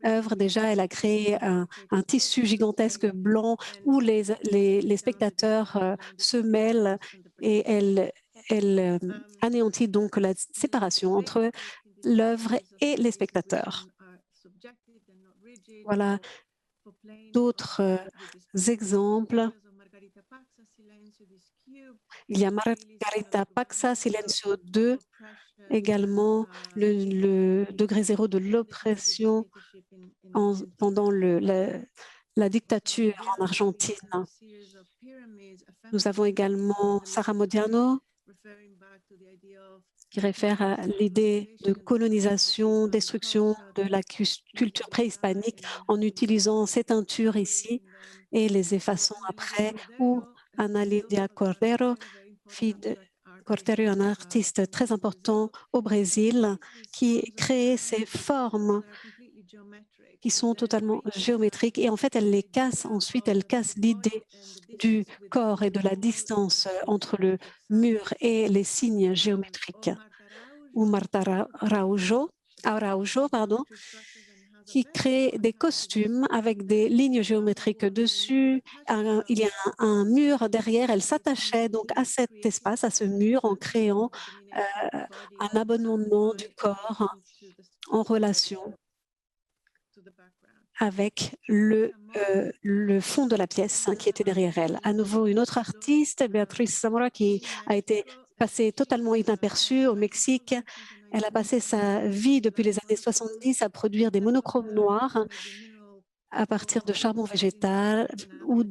œuvre. Déjà, elle a créé un tissu gigantesque blanc où les spectateurs se mêlent et elle anéantit donc la séparation entre l'œuvre et les spectateurs. Voilà d'autres exemples. Il y a Margarita Paxa, Silencio 2, également le degré zéro de l'oppression pendant la dictature en Argentine. Nous avons également Sarah Modiano, qui réfère à l'idée de colonisation, destruction de la culture préhispanique en utilisant ces teintures ici et les effaçant après, ou Ana Lidia Cordero, fille de Cordero, un artiste très important au Brésil, qui crée ces formes qui sont totalement géométriques et en fait elle les casse ensuite, elle casse l'idée du corps et de la distance entre le mur et les signes géométriques. Ou Marta Araujo, qui crée des costumes avec des lignes géométriques dessus. Il y a un mur derrière, elle s'attachait donc à cet espace, à ce mur, en créant un abonnement du corps en relation avec le fond de la pièce qui était derrière elle. À nouveau, une autre artiste, Beatriz Zamora, qui a été passée totalement inaperçue au Mexique. Elle a passé sa vie depuis les années 70 à produire des monochromes noirs à partir de charbon végétal ou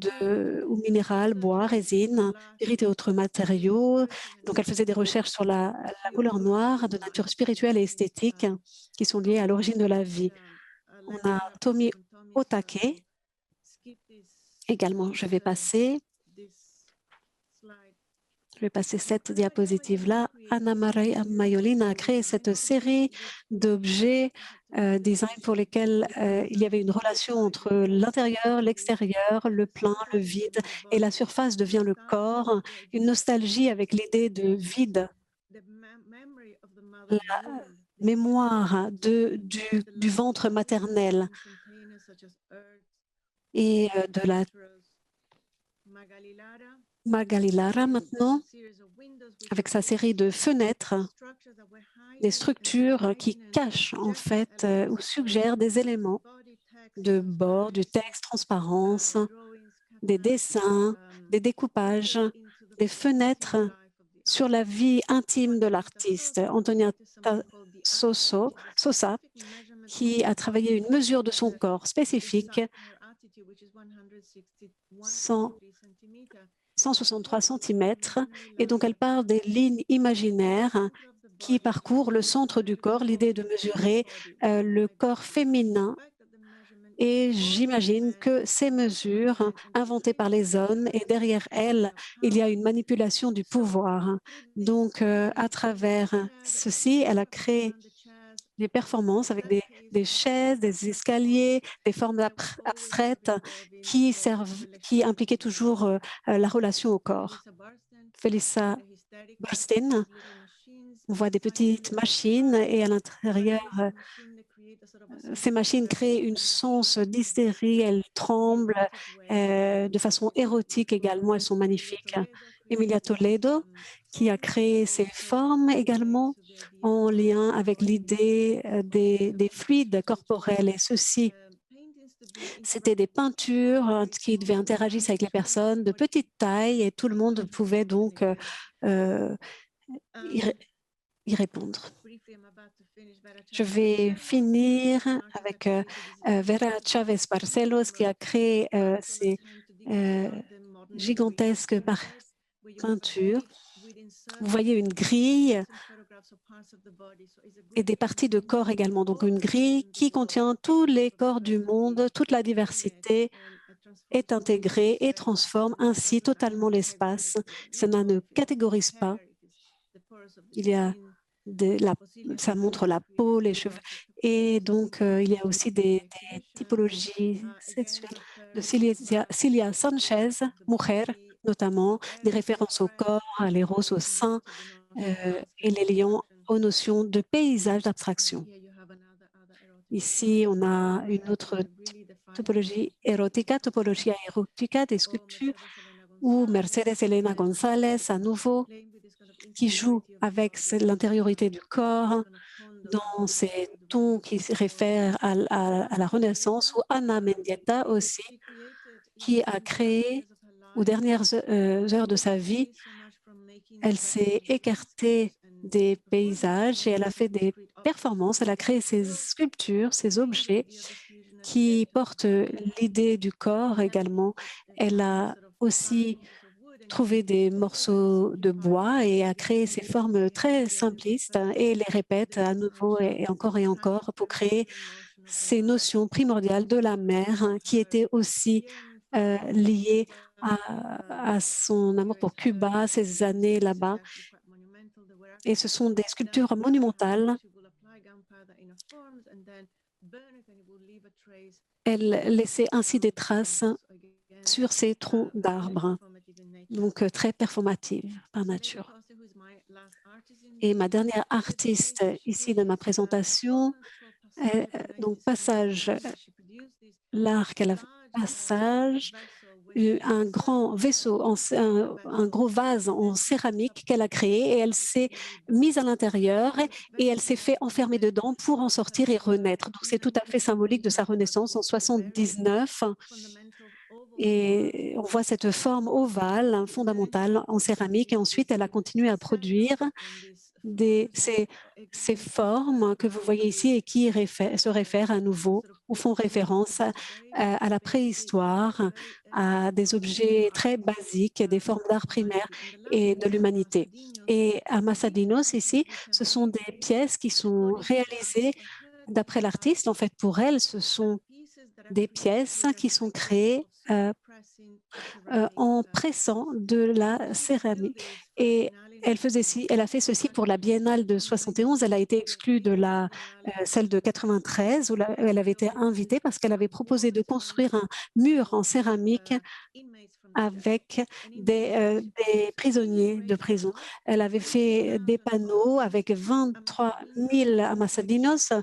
minéral, bois, résine, pyrite et autres matériaux. Donc, elle faisait des recherches sur la couleur noire de nature spirituelle et esthétique qui sont liées à l'origine de la vie. On a Tomi Otake, également. Je vais passer cette diapositive-là. Anna Maria Maiolina a créé cette série d'objets design pour lesquels il y avait une relation entre l'intérieur, l'extérieur, le plein, le vide, et la surface devient le corps, une nostalgie avec l'idée de vide. La mémoire du ventre maternel et de la Magali Lara maintenant, avec sa série de fenêtres, des structures qui cachent en fait ou suggèrent des éléments de bord, du texte, transparence, des dessins, des découpages, des fenêtres sur la vie intime de l'artiste. Antonia Sosa, qui a travaillé une mesure de son corps spécifique, 163 cm, et donc elle part des lignes imaginaires qui parcourent le centre du corps, l'idée de mesurer le corps féminin. Et j'imagine que ces mesures inventées par les hommes, et derrière elles, il y a une manipulation du pouvoir. Donc, à travers ceci, elle a créé des performances avec des chaises, des escaliers, des formes abstraites qui impliquaient toujours la relation au corps. Felisa Burstein, on voit des petites machines et à l'intérieur, ces machines créent une sens d'hystérie, elles tremblent de façon érotique également, elles sont magnifiques. Emilia Toledo, qui a créé ces formes également en lien avec l'idée des fluides corporels. Et ceci, c'était des peintures qui devaient interagir avec les personnes de petite taille et tout le monde pouvait donc y répondre. Je vais finir avec Vera Chavez Barcelos qui a créé ces gigantesques peintures. Vous voyez une grille et des parties de corps également. Donc une grille qui contient tous les corps du monde, toute la diversité est intégrée et transforme ainsi totalement l'espace. Cela ne catégorise pas. Il y a ça montre la peau, les cheveux. Et donc, il y a aussi des typologies sexuelles de Cilia Sanchez, mujer, notamment, des références au corps, à l'éros, au sein, et les liens aux notions de paysage d'abstraction. Ici, on a une autre topologie érotica des sculptures, où Mercedes Elena González, à nouveau, qui joue avec l'intériorité du corps dans ces tons qui se réfèrent à la Renaissance, ou Anna Mendieta aussi, qui a créé, aux dernières heures de sa vie, elle s'est écartée des paysages et elle a fait des performances, elle a créé ces sculptures, ces objets qui portent l'idée du corps également. Elle a aussi trouvé des morceaux de bois et a créé ces formes très simplistes et les répète à nouveau et encore pour créer ces notions primordiales de la mer qui étaient aussi liées à son amour pour Cuba, ces années là-bas. Et ce sont des sculptures monumentales. Elle laissait ainsi des traces sur ces troncs d'arbres, donc très performative par nature. Et ma dernière artiste ici de ma présentation, donc passage, l'arc à la passage, un grand vaisseau, un gros vase en céramique qu'elle a créé et elle s'est mise à l'intérieur et elle s'est fait enfermer dedans pour en sortir et renaître. Donc c'est tout à fait symbolique de sa renaissance en 79. Et on voit cette forme ovale fondamentale en céramique et ensuite elle a continué à produire ces formes que vous voyez ici et qui se réfèrent à nouveau ou font référence à la préhistoire, à des objets très basiques, des formes d'art primaire et de l'humanité. Et à Masadinos, ici, ce sont des pièces qui sont réalisées d'après l'artiste. En fait, pour elle, ce sont des pièces qui sont créées en pressant de la céramique. Et elle a fait ceci pour la Biennale de 71. Elle a été exclue de celle de 93 où elle avait été invitée parce qu'elle avait proposé de construire un mur en céramique avec des prisonniers de prison. Elle avait fait des panneaux avec 23 000 Masadinos.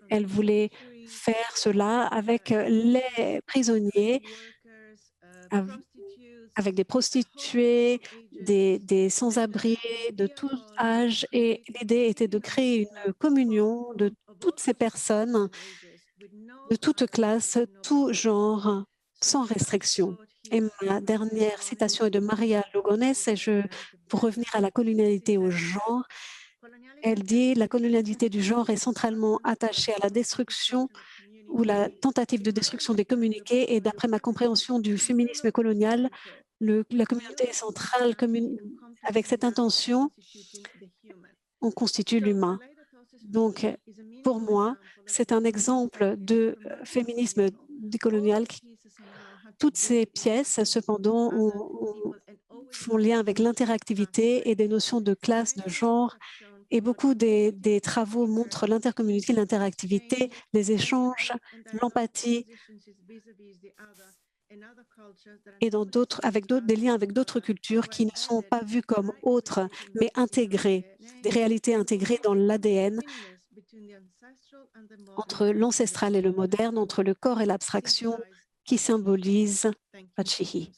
Elle voulait faire cela avec les prisonniers, avec des prostituées, des sans-abri de tout âge. Et l'idée était de créer une communion de toutes ces personnes, de toute classe, tout genre, sans restriction. Et ma dernière citation est de Maria Lugones, pour revenir à la colonialité au genre. Elle dit « La colonialité du genre est centralement attachée à la destruction ou la tentative de destruction des communautés et d'après ma compréhension du féminisme colonial, la communauté est centrale avec cette intention, on constitue l'humain. » Donc, pour moi, c'est un exemple de féminisme décolonial. Toutes ces pièces, cependant, font lien avec l'interactivité et des notions de classe, de genre. Et beaucoup des travaux montrent l'intercommunauté, l'interactivité, les échanges, l'empathie, et des liens avec d'autres cultures qui ne sont pas vues comme autres, mais intégrées, des réalités intégrées dans l'ADN entre l'ancestral et le moderne, entre le corps et l'abstraction, qui symbolise Pachihi.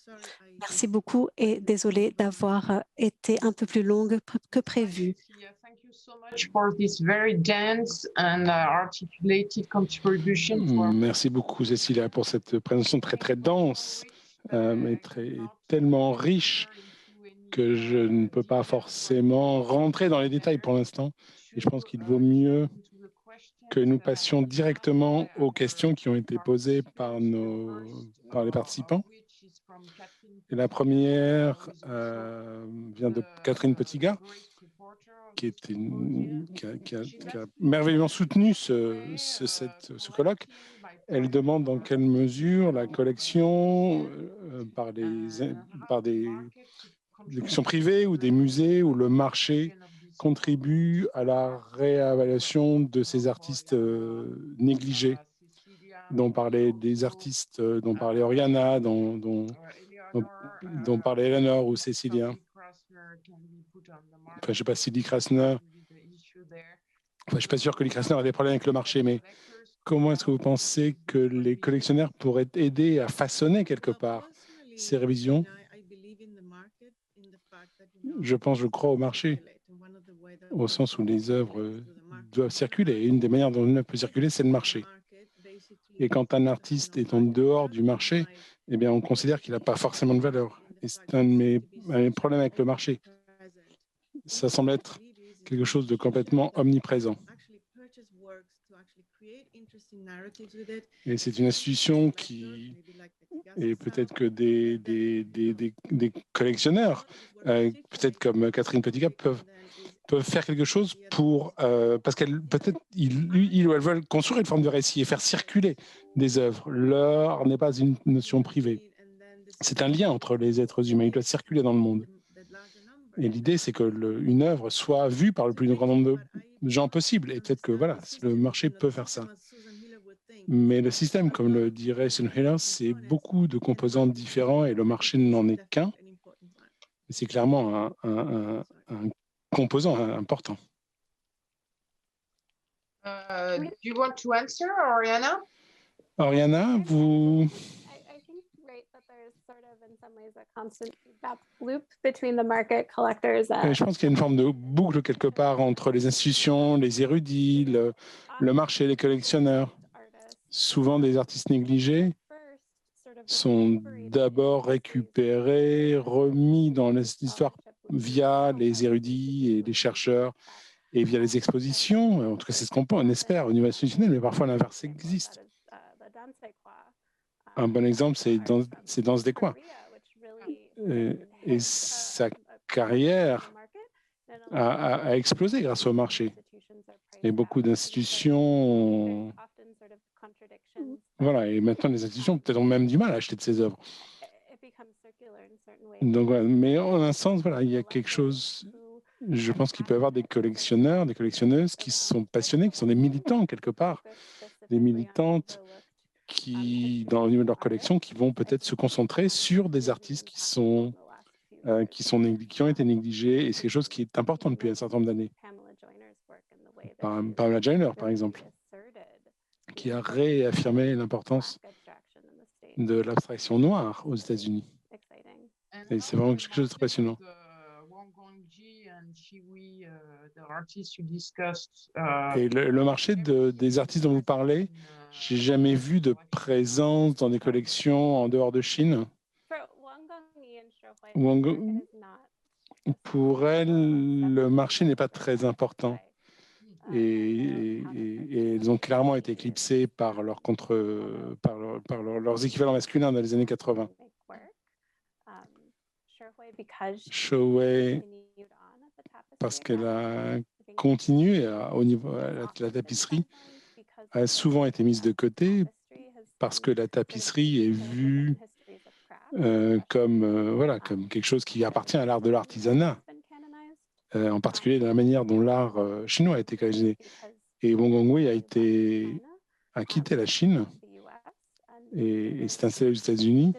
Merci beaucoup et désolée d'avoir été un peu plus longue que prévu. Thank you so much for this very dense and articulated contribution. Merci beaucoup, Cécilia, pour cette présentation très dense, mais tellement riche que je ne peux pas forcément rentrer dans les détails pour l'instant. Et je pense qu'il vaut mieux que nous passions directement aux questions qui ont été posées par les participants. Et la première vient de Catherine Petigat, qui a merveilleusement soutenu ce colloque. Elle demande dans quelle mesure la collection par des collections privées ou des musées ou le marché contribue à la réévaluation de ces artistes négligés, dont parlait des artistes, dont parlait Oriana, dont parlait Eleanor ou Cécilia. Enfin, je ne sais pas si Lee Krasner. Enfin, je ne suis pas sûr que Lee Krasner a des problèmes avec le marché, mais comment est-ce que vous pensez que les collectionneurs pourraient aider à façonner quelque part ces révisions? Je crois au marché, au sens où les œuvres doivent circuler. Et une des manières dont une œuvre peut circuler, c'est le marché. Et quand un artiste est en dehors du marché, eh bien, on considère qu'il n'a pas forcément de valeur. Et c'est un de mes problèmes avec le marché. Ça semble être quelque chose de complètement omniprésent. Et c'est une institution qui, et peut-être que des collectionneurs, peut-être comme Catherine Petigat, peuvent faire quelque chose pour, parce qu'elles peut-être ils ou elles veulent construire une forme de récit et faire circuler des œuvres. L'art n'est pas une notion privée. C'est un lien entre les êtres humains. Il doit circuler dans le monde. Et l'idée, c'est que une œuvre soit vue par le plus grand nombre de gens possible. Et peut-être que voilà, le marché peut faire ça. Mais le système, comme le dirait Susan Hiller, c'est beaucoup de composants différents et le marché n'en est qu'un. C'est clairement un composant important. Do you want to answer, Oriana? Oriana, vous... I think right that there's sort of in some ways a constant feedback loop between the market collectors and Je pense qu'il y a une forme de boucle quelque part entre les institutions, les érudits, le marché, les collectionneurs. Souvent, des artistes négligés sont d'abord récupérés, remis dans l'histoire via les érudits et les chercheurs et via les expositions. En tout cas, c'est ce qu'on espère au niveau institutionnel, mais parfois l'inverse existe. Un bon exemple, c'est Danse des Coins. Et sa carrière a explosé grâce au marché. Et beaucoup d'institutions... Voilà, et maintenant, les institutions peut-être ont même du mal à acheter de ces œuvres. Donc, voilà. Mais en un sens, voilà, il y a quelque chose... Je pense qu'il peut y avoir des collectionneurs, des collectionneuses qui sont passionnés, qui sont des militants quelque part, des militantes qui, dans le niveau de leur collection, qui vont peut-être se concentrer sur des artistes qui ont été négligés, et c'est quelque chose qui est important depuis un certain nombre d'années. Pamela Joyner, par exemple, qui a réaffirmé l'importance de l'abstraction noire aux États-Unis. Et c'est vraiment quelque chose de très passionnant. Et le marché des artistes dont vous parlez, j'ai jamais vu de présence dans des collections en dehors de Chine. Pour elle, le marché n'est pas très important. Et elles ont clairement été éclipsées par leurs équivalents masculins dans les années 80. Showay, parce qu'elle a continué au niveau de la tapisserie, a souvent été mise de côté parce que la tapisserie est vue comme quelque chose qui appartient à l'art de l'artisanat, en particulier de la manière dont l'art chinois a été canonisé. Et Wang Gongwei a quitté la Chine et s'est installé aux États-Unis.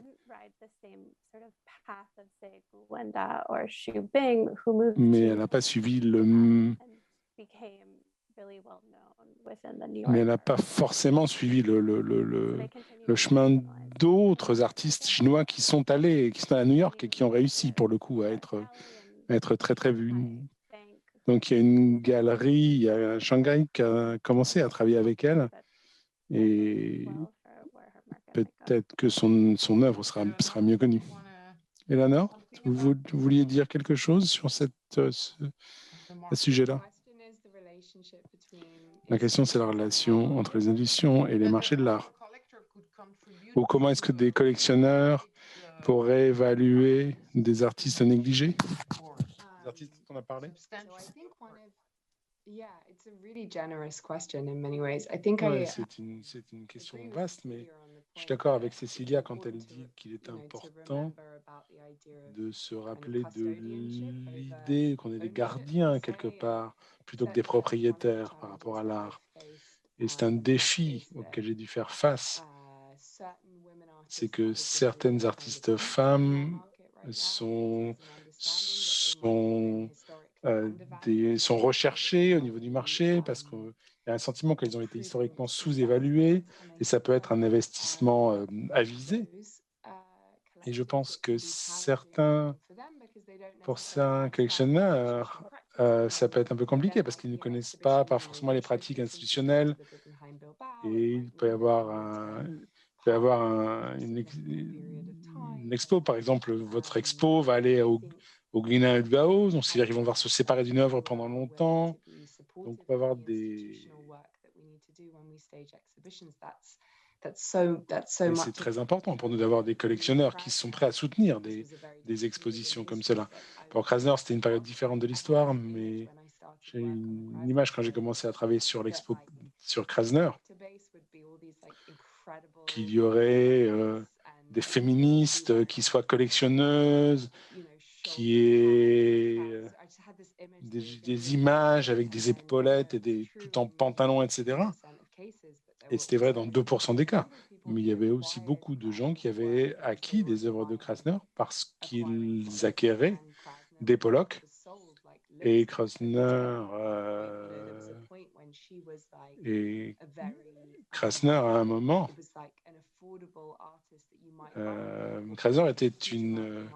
Mais elle n'a pas suivi mais elle n'a pas forcément suivi le chemin d'autres artistes chinois qui sont allés à New York et qui ont réussi, pour le coup, à être très, très vus. Donc, il y a une galerie à Shanghai qui a commencé à travailler avec elle et peut-être que son œuvre sera mieux connue. Eleanor, vous vouliez dire quelque chose sur ce sujet-là? La question, c'est la relation entre les institutions et les marchés de l'art. Ou comment est-ce que des collectionneurs pourraient évaluer des artistes négligés? Des artistes dont on a parlé? Ouais, c'est une question vaste, mais je suis d'accord avec Cécilia quand elle dit qu'il est important de se rappeler de l'idée qu'on est des gardiens quelque part, plutôt que des propriétaires par rapport à l'art. Et c'est un défi auquel j'ai dû faire face. C'est que certaines artistes femmes sont recherchées au niveau du marché parce qu'il y a un sentiment qu'elles ont été historiquement sous-évaluées et ça peut être un investissement avisé. Et je pense que pour certains collectionneurs, ça peut être un peu compliqué parce qu'ils ne connaissent pas forcément les pratiques institutionnelles et il peut y avoir une expo. Par exemple, votre expo va aller au Guinan et Bao, donc c'est-à-dire qu'ils vont devoir se séparer d'une œuvre pendant longtemps. Donc, on va avoir Et c'est très important pour nous d'avoir des collectionneurs qui sont prêts à soutenir des expositions comme cela. Pour Krasner, c'était une période différente de l'histoire, mais j'ai une image quand j'ai commencé à travailler sur l'expo sur Krasner, qu'il y aurait des féministes qui soient collectionneuses, qui aient des images avec des épaulettes et tout en pantalon, etc. Et c'était vrai dans 2% des cas. Mais il y avait aussi beaucoup de gens qui avaient acquis des œuvres de Krasner parce qu'ils acquéraient des Pollock. Et Krasner, à un moment, Krasner était une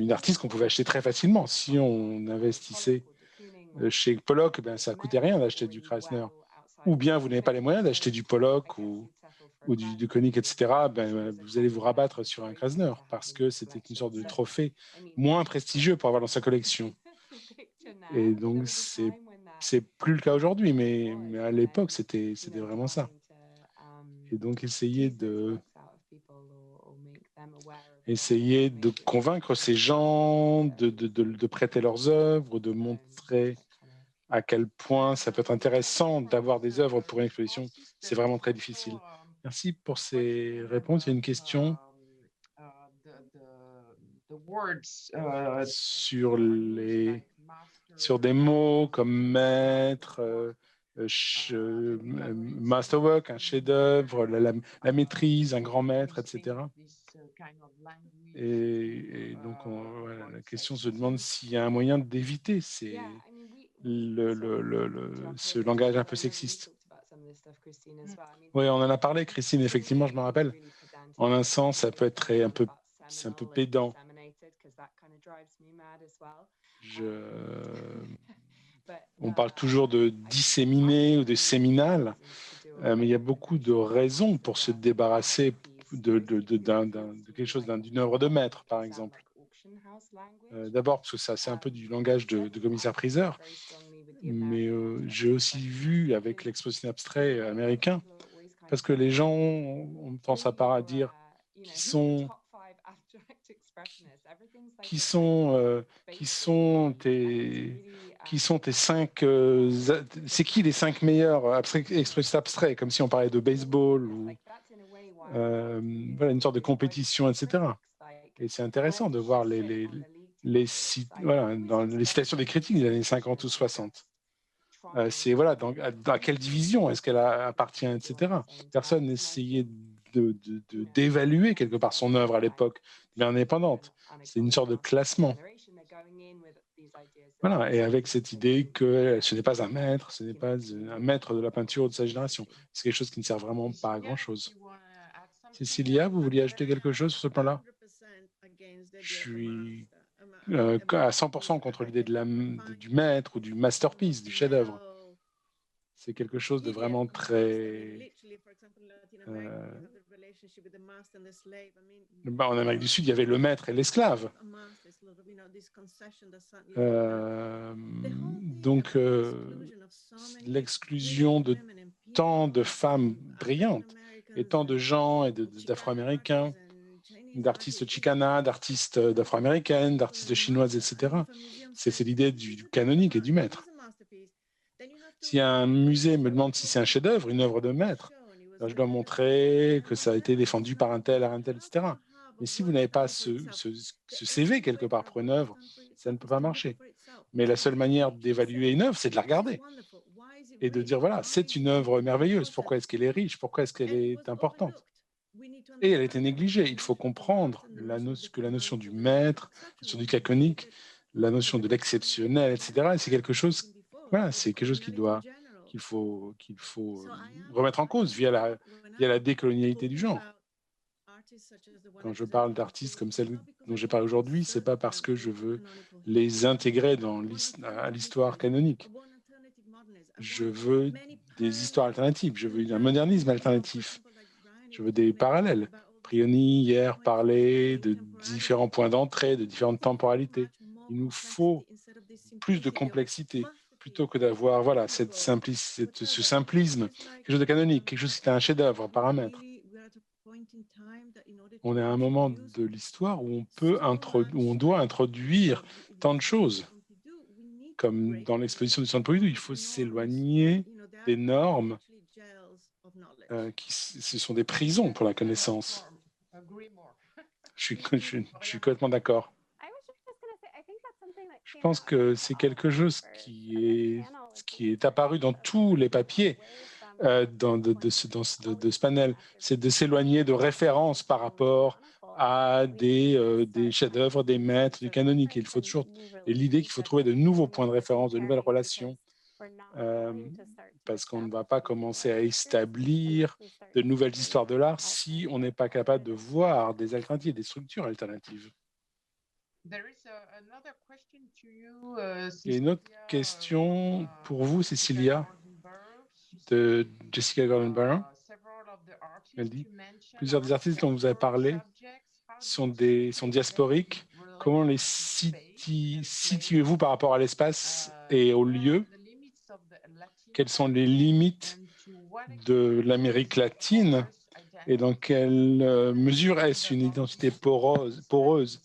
artiste qu'on pouvait acheter très facilement. Si on investissait chez Pollock, ça ne coûtait rien d'acheter du Krasner. Ou bien vous n'avez pas les moyens d'acheter du Pollock ou du Koenig, etc., vous allez vous rabattre sur un Krasner parce que c'était une sorte de trophée moins prestigieux pour avoir dans sa collection. Et donc, c'est plus le cas aujourd'hui, mais à l'époque, c'était vraiment ça. Et donc, essayer de convaincre ces gens de prêter leurs œuvres, de montrer à quel point ça peut être intéressant d'avoir des œuvres pour une exposition, c'est vraiment très difficile. Merci pour ces réponses. Il y a une question sur des mots comme maître, masterwork, un chef-d'œuvre, la maîtrise, un grand maître, etc. Et donc, la question se demande s'il y a un moyen d'éviter ce langage un peu sexiste. Oui, on en a parlé, Christine, effectivement, je me rappelle. En un sens, ça peut être c'est un peu pédant. On parle toujours de disséminer ou de séminal, mais il y a beaucoup de raisons pour se débarrasser de quelque chose, d'une œuvre de maître, par exemple. D'abord, parce que ça, c'est un peu du langage de commissaire-priseur, mais j'ai aussi vu avec l'exposition abstrait américain, parce que les gens ont tendance à dire qui sont tes 5 c'est qui les 5 meilleurs expressions abstraits, comme si on parlait de baseball ou une sorte de compétition, etc. Et c'est intéressant de voir dans les citations des critiques des années 50 ou 60. C'est dans quelle division est-ce qu'elle appartient, etc. Personne n'essayait d'évaluer quelque part son œuvre à l'époque, mais indépendante. C'est une sorte de classement. Voilà, et avec cette idée que ce n'est pas un maître, ce n'est pas un maître de la peinture de sa génération. C'est quelque chose qui ne sert vraiment pas à grand-chose. Cécilia, vous vouliez ajouter quelque chose sur ce plan-là? Je suis à 100% contre l'idée du maître ou du masterpiece, du chef-d'œuvre. C'est quelque chose de vraiment très... en Amérique du Sud, il y avait le maître et l'esclave. Donc, l'exclusion de tant de femmes brillantes et tant de gens et d'Afro-Américains, d'artistes chicana, d'artistes d'Afro-américaines, d'artistes chinoises, etc. C'est l'idée du canonique et du maître. Si un musée me demande si c'est un chef-d'œuvre, une œuvre de maître, alors je dois montrer que ça a été défendu par un tel, etc. Mais si vous n'avez pas ce CV quelque part pour une œuvre, ça ne peut pas marcher. Mais la seule manière d'évaluer une œuvre, c'est de la regarder et de dire, voilà, c'est une œuvre merveilleuse. Pourquoi est-ce qu'elle est riche? Pourquoi est-ce qu'elle est importante? Et elle a été négligée. Il faut comprendre que la notion du maître, la notion du canonique, la notion de l'exceptionnel, etc. Et c'est quelque chose, voilà, c'est quelque chose qu'il faut remettre en cause via la décolonialité du genre. Quand je parle d'artistes comme celle dont j'ai parlé aujourd'hui, ce n'est pas parce que je veux les intégrer à l'histoire canonique. Je veux des histoires alternatives, je veux un modernisme alternatif, je veux des parallèles. Prioni, hier, parlait de différents points d'entrée, de différentes temporalités. Il nous faut plus de complexité, plutôt que d'avoir voilà, ce simplisme, quelque chose de canonique, quelque chose qui est un chef-d'œuvre par un maître. On est à un moment de l'histoire où on doit introduire tant de choses. Comme dans l'exposition du Centre Pompidou, il faut s'éloigner des normes ce sont des prisons pour la connaissance. Je suis complètement d'accord. Je pense que c'est quelque chose qui est apparu dans tous les papiers de ce panel, c'est de s'éloigner de références par rapport à des chefs-d'œuvre, des maîtres, du canonique. Il faut toujours l'idée qu'il faut trouver de nouveaux points de référence, de nouvelles relations, parce qu'on ne va pas commencer à établir de nouvelles histoires de l'art si on n'est pas capable de voir des alternatives, des structures alternatives. Et une autre question pour vous, Cécilia, de Jessica Gordon-Barron. Elle dit, plusieurs des artistes dont vous avez parlé sont diasporiques. Comment les situez-vous par rapport à l'espace et au lieu? Quelles sont les limites de l'Amérique latine et dans quelle mesure est-ce une identité poreuse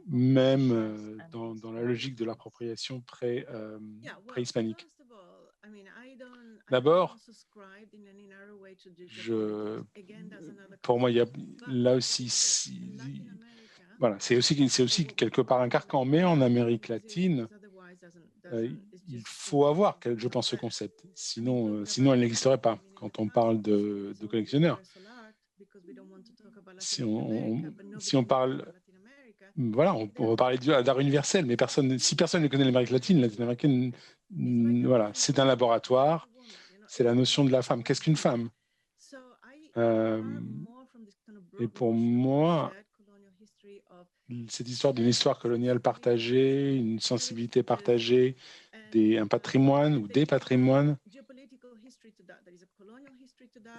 même dans la logique de l'appropriation pré-hispanique? D'abord, pour moi, il y a là aussi, voilà, c'est aussi quelque part un carcan, mais en Amérique latine, il faut avoir, je pense, ce concept. Sinon elle n'existerait pas quand on parle de collectionneurs. Si on parle, voilà, on va parler d'art universel, mais si personne ne connaît l'Amérique latine-américaine, voilà, c'est un laboratoire. C'est la notion de la femme. Qu'est-ce qu'une femme? Et pour moi, cette histoire d'une histoire coloniale partagée, une sensibilité partagée, un patrimoine ou des patrimoines.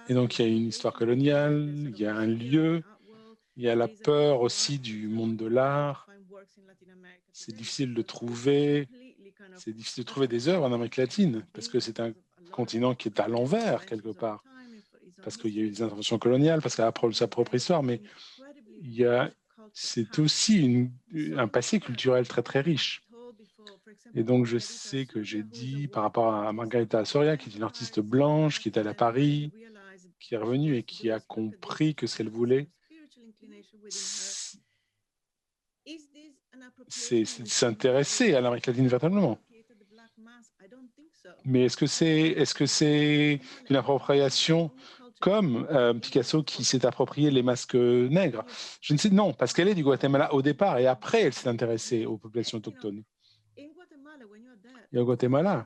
Et donc, il y a une histoire coloniale, il y a un lieu, il y a la peur aussi du monde de l'art. C'est difficile de trouver des œuvres en Amérique latine parce que c'est un continent qui est à l'envers quelque part, parce qu'il y a eu des interventions coloniales, parce qu'elle a sa propre histoire, mais c'est aussi un passé culturel très très riche. Et donc je sais que j'ai dit par rapport à Margarita Soria, qui est une artiste blanche, qui est allée à Paris, qui est revenue et qui a compris que ce qu'elle voulait, c'est s'intéresser à l'Amérique latine véritablement. Mais est-ce que c'est une appropriation comme Picasso qui s'est approprié les masques nègres? Je ne sais, non, parce qu'elle est du Guatemala au départ et après elle s'est intéressée aux populations autochtones. et au Guatemala.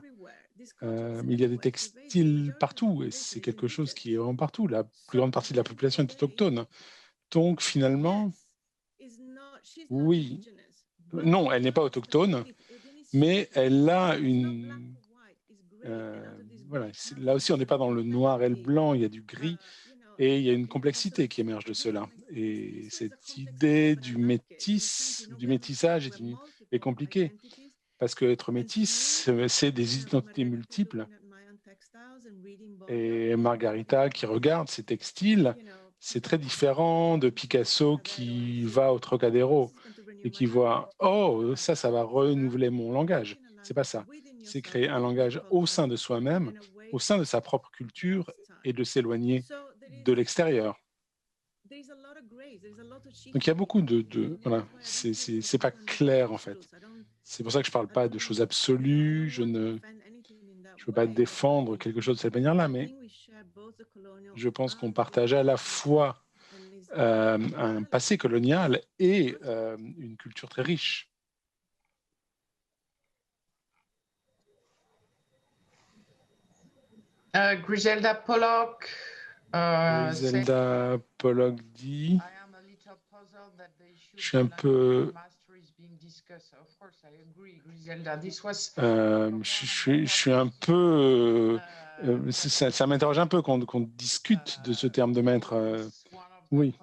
Il y a des textiles partout et c'est quelque chose qui est vraiment partout. La plus grande partie de la population est autochtone. Donc finalement, oui, non, elle n'est pas autochtone, mais elle a une... voilà, là aussi, on n'est pas dans le noir et le blanc, il y a du gris et il y a une complexité qui émerge de cela. Et cette idée du métissage est compliquée parce qu'être métis, c'est des identités multiples. Et Margarita qui regarde ces textiles, c'est très différent de Picasso qui va au Trocadéro et qui voit « Oh, ça va renouveler mon langage ». C'est pas ça. C'est créer un langage au sein de soi-même, au sein de sa propre culture et de s'éloigner de l'extérieur. Donc il y a beaucoup voilà, c'est pas clair en fait. C'est pour ça que je parle pas de choses absolues, je veux pas défendre quelque chose de cette manière-là, mais je pense qu'on partage à la fois un passé colonial et une culture très riche. Griselda Pollock. Griselda Pollock dit je suis un peu je suis un peu ça m'interroge un peu qu'on discute de ce terme de maître. Oui,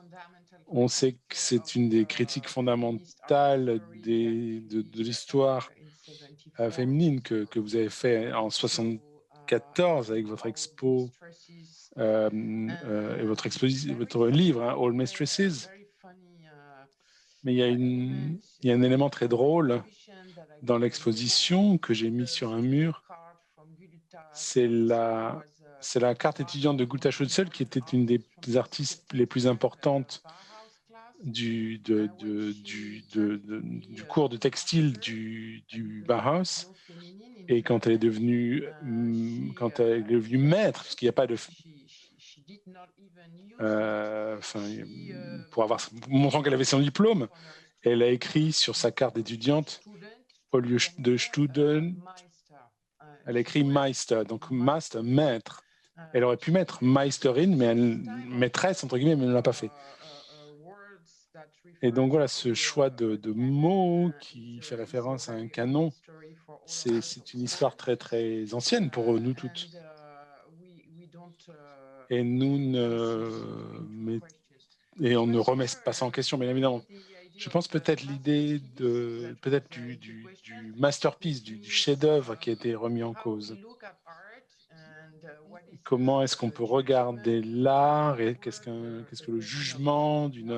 on sait que c'est une des critiques fondamentales de l'histoire féminine que vous avez fait en 1974 avec votre expo et votre livre, hein, All Mistresses. Mais il y a un élément très drôle dans l'exposition que j'ai mis sur un mur. C'est la carte étudiante de Gülta Schutzel, qui était une des artistes les plus importantes du cours de textile du Bauhaus. Et quand elle est devenue maître, parce qu'il n'y a pas de... montrant qu'elle avait son diplôme, elle a écrit sur sa carte d'étudiante, au lieu de Student, elle a écrit Meister, donc master, maître. Elle aurait pu mettre Meisterin, mais maîtresse, entre guillemets, mais elle ne l'a pas fait. Et donc voilà, ce choix de mots qui fait référence à un canon, c'est une histoire très, très ancienne pour nous toutes. Et on ne remet pas ça en question, bien évidemment. Je pense peut-être l'idée du masterpiece, du chef-d'œuvre qui a été remis en cause. Comment est-ce qu'on peut regarder l'art et qu'est-ce que le jugement d'une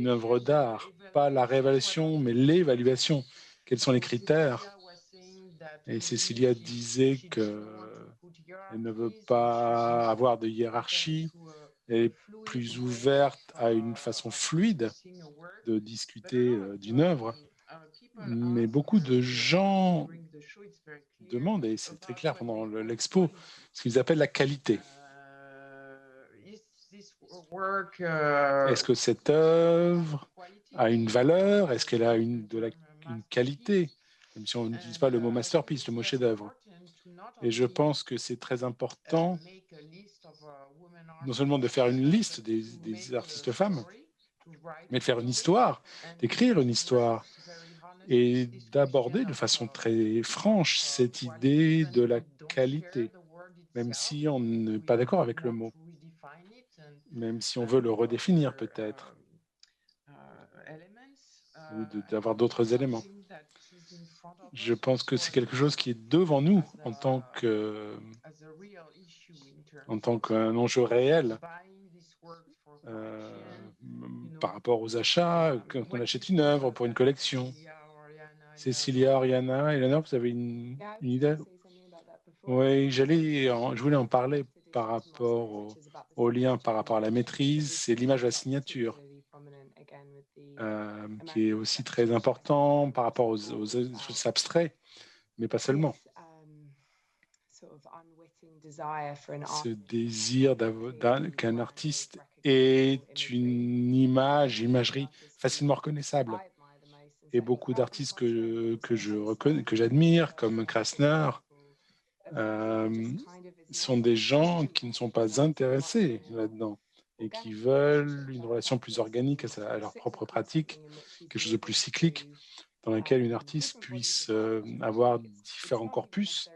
œuvre d'art? Pas la réévaluation, mais l'évaluation. Quels sont les critères? Et Cécilia disait qu'elle ne veut pas avoir de hiérarchie. Elle est plus ouverte à une façon fluide de discuter d'une œuvre. Mais beaucoup de gens demandent, et c'est très clair pendant l'expo, ce qu'ils appellent la qualité. Est-ce que cette œuvre a une valeur? Est-ce qu'elle a une qualité? Même si on n'utilise pas le mot masterpiece, le mot chef-d'œuvre. Et je pense que c'est très important non seulement de faire une liste des artistes femmes, mais de faire une histoire, d'écrire une histoire et d'aborder de façon très franche cette idée de la qualité, même si on n'est pas d'accord avec le mot, même si on veut le redéfinir peut-être, ou d'avoir d'autres éléments. Je pense que c'est quelque chose qui est devant nous en tant qu'un enjeu réel par rapport aux achats, quand on achète une œuvre pour une collection. Cécilia, Oriana, Eleanor, vous avez une idée? Oui, je voulais en parler par rapport au lien par rapport à la maîtrise, c'est l'image de la signature qui est aussi très important par rapport aux choses abstraits, mais pas seulement. Ce désir qu'un artiste ait une imagerie facilement reconnaissable. Et beaucoup d'artistes que je reconnais, que j'admire, comme Krasner, sont des gens qui ne sont pas intéressés là-dedans et qui veulent une relation plus organique à leur propre pratique, quelque chose de plus cyclique, dans laquelle une artiste puisse avoir différents corpus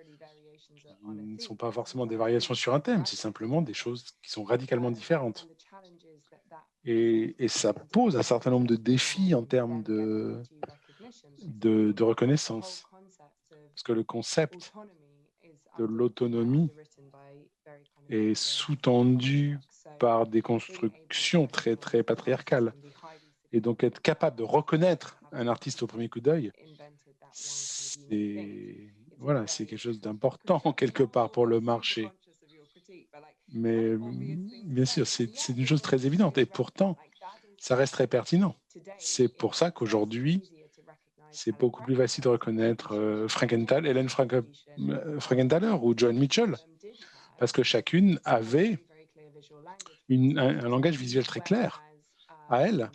qui ne sont pas forcément des variations sur un thème, c'est simplement des choses qui sont radicalement différentes. Et ça pose un certain nombre de défis en termes de reconnaissance. Parce que le concept de l'autonomie est sous-tendu par des constructions très, très patriarcales. Et donc, être capable de reconnaître un artiste au premier coup d'œil, c'est quelque chose d'important quelque part pour le marché. Mais bien sûr, c'est une chose très évidente. Et pourtant, ça reste très pertinent. C'est pour ça qu'aujourd'hui, c'est beaucoup plus facile de reconnaître Hélène Frankenthaler ou Joan Mitchell, parce que chacune avait un langage visuel très clair à elle,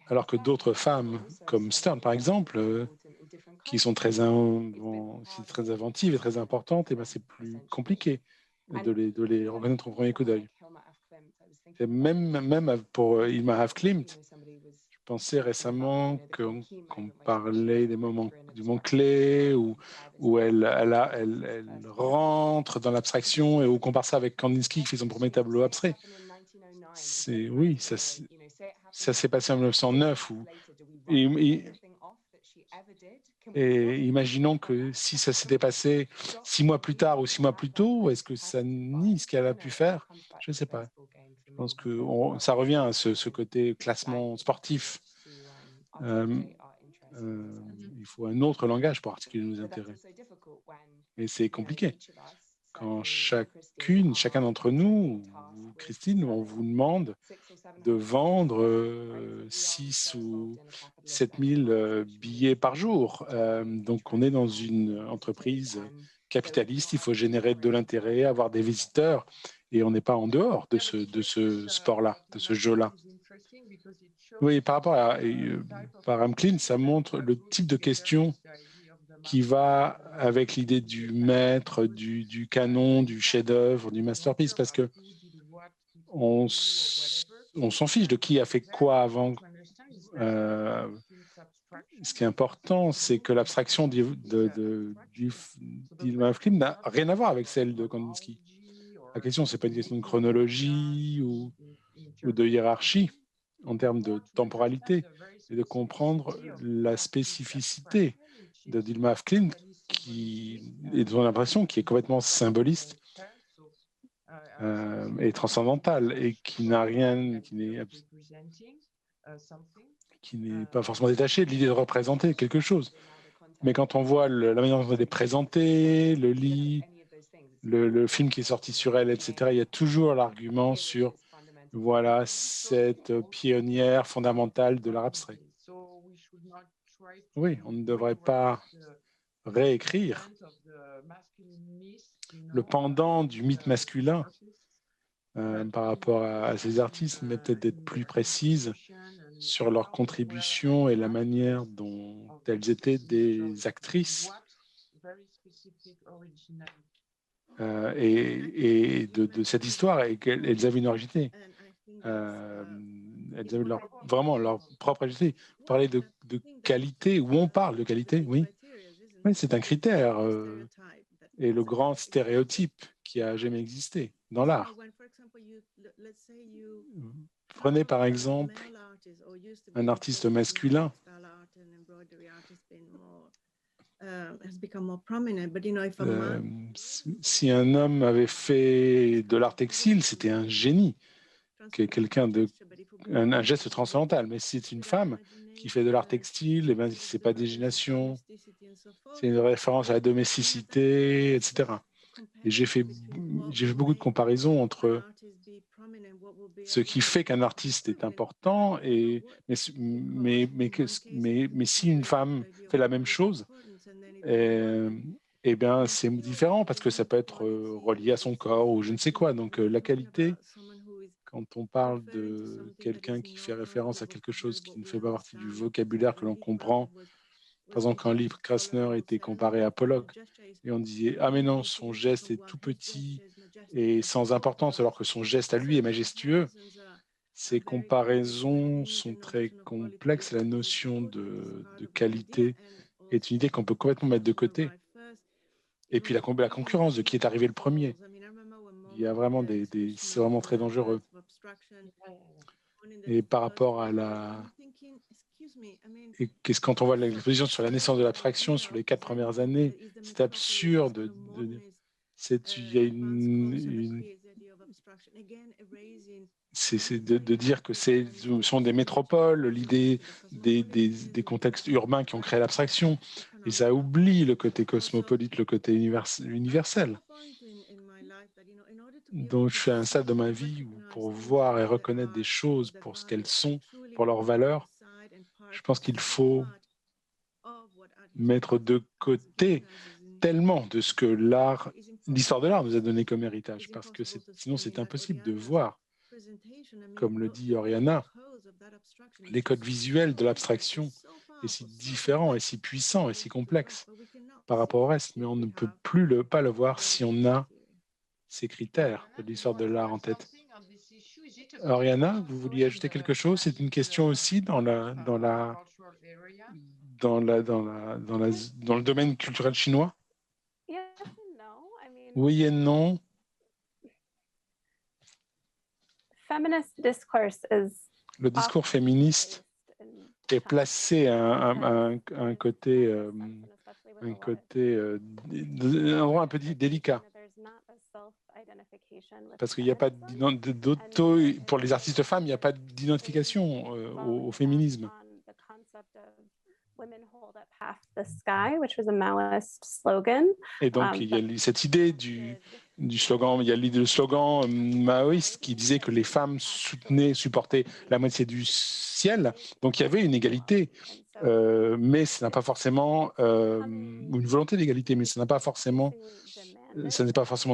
alors que d'autres femmes, comme Stern par exemple, qui sont très inventives et très importantes, et ben c'est plus compliqué de les reconnaître au premier coup d'œil. Même pour Ilma Haaf Klimt, je pensais récemment qu'on parlait du moment clé où elle rentre dans l'abstraction et où on compare ça avec Kandinsky qui fait son premier tableau abstrait. Oui, ça s'est passé en 1909. Et imaginons que si ça s'était passé 6 mois plus tard ou 6 mois plus tôt, est-ce que ça nie ce qu'elle a pu faire? Je ne sais pas. Je pense que ça revient à ce côté classement sportif. Il faut un autre langage pour articuler nos intérêts. Et c'est compliqué. Quand chacun d'entre nous, Christine, on vous demande de vendre 6 ou 7 000 billets par jour. Donc, on est dans une entreprise capitaliste, il faut générer de l'intérêt, avoir des visiteurs, et on n'est pas en dehors de ce sport-là, de ce jeu-là. Oui, par rapport à Abraham Klein, ça montre le type de question qui va avec l'idée du maître, du canon, du chef-d'œuvre, du masterpiece, parce que on s'en fiche de qui a fait quoi avant. Ce qui est important, c'est que l'abstraction d'Ilma Haaf Klimt n'a rien à voir avec celle de Kandinsky. La question, ce n'est pas une question de chronologie ou de hiérarchie en termes de temporalité, et de comprendre la spécificité d'Ilma Haaf Klimt et de son impression qui est complètement symboliste et transcendantale et qui n'est pas forcément détaché de l'idée de représenter quelque chose. Mais quand on voit la manière dont elle est présentée, le film qui est sorti sur elle, etc., il y a toujours l'argument sur voilà, cette pionnière fondamentale de l'art abstrait. Oui, on ne devrait pas réécrire le pendant du mythe masculin par rapport à ces artistes, mais peut-être d'être plus précise sur leur contribution et la manière dont elles étaient des actrices et de cette histoire, et qu'elles avaient une originalité. Elles avaient vraiment leur propre originalité. Parler de qualité, où on parle de qualité, oui, c'est un critère et le grand stéréotype qui a jamais existé dans l'art. Prenez par exemple un artiste masculin. Si un homme avait fait de l'art textile, c'était un génie, un geste transcendantal. Mais si c'est une femme qui fait de l'art textile, eh ben, c'est pas dégénération, c'est une référence à la domesticité, etc. Et j'ai fait beaucoup de comparaisons entre ce qui fait qu'un artiste est important, mais si une femme fait la même chose, eh bien, c'est différent parce que ça peut être relié à son corps ou je ne sais quoi. Donc, la qualité, quand on parle de quelqu'un qui fait référence à quelque chose qui ne fait pas partie du vocabulaire que l'on comprend. Par exemple, quand Liv Krasner était comparé à Pollock, et on disait « Ah mais non, son geste est tout petit et sans importance, alors que son geste à lui est majestueux », ces comparaisons sont très complexes. La notion de qualité est une idée qu'on peut complètement mettre de côté. Et puis la concurrence de qui est arrivé le premier. Il y a vraiment c'est vraiment très dangereux. Et par rapport à et qu'est-ce quand on voit l'exposition sur la naissance de l'abstraction sur les 4 premières années, c'est absurde. Il y a c'est de dire que ce sont des métropoles, l'idée des contextes urbains qui ont créé l'abstraction. Et ça oublie le côté cosmopolite, le côté universel. Donc, je suis à un stade de ma vie où pour voir et reconnaître des choses pour ce qu'elles sont, pour leurs valeurs, je pense qu'il faut mettre de côté tellement de ce que l'histoire de l'art nous a donné comme héritage, parce que sinon c'est impossible de voir, comme le dit Oriana, les codes visuels de l'abstraction est si différent et si puissant et si complexe par rapport au reste, mais on ne peut pas le voir si on a ces critères de l'histoire de l'art en tête. Oriana, vous vouliez ajouter quelque chose? C'est une question aussi dans le domaine culturel chinois? Oui et non. Le discours féministe est placé à un côté un peu délicat. Parce qu'il n'y a pas d'auto, pour les artistes femmes, il n'y a pas d'identification au féminisme. Et donc, il y a cette idée du slogan, il y a le slogan maoïste qui disait que les femmes supportaient la moitié du ciel. Donc, il y avait une égalité, mais ça n'a pas forcément, une volonté d'égalité, mais ça n'est pas forcément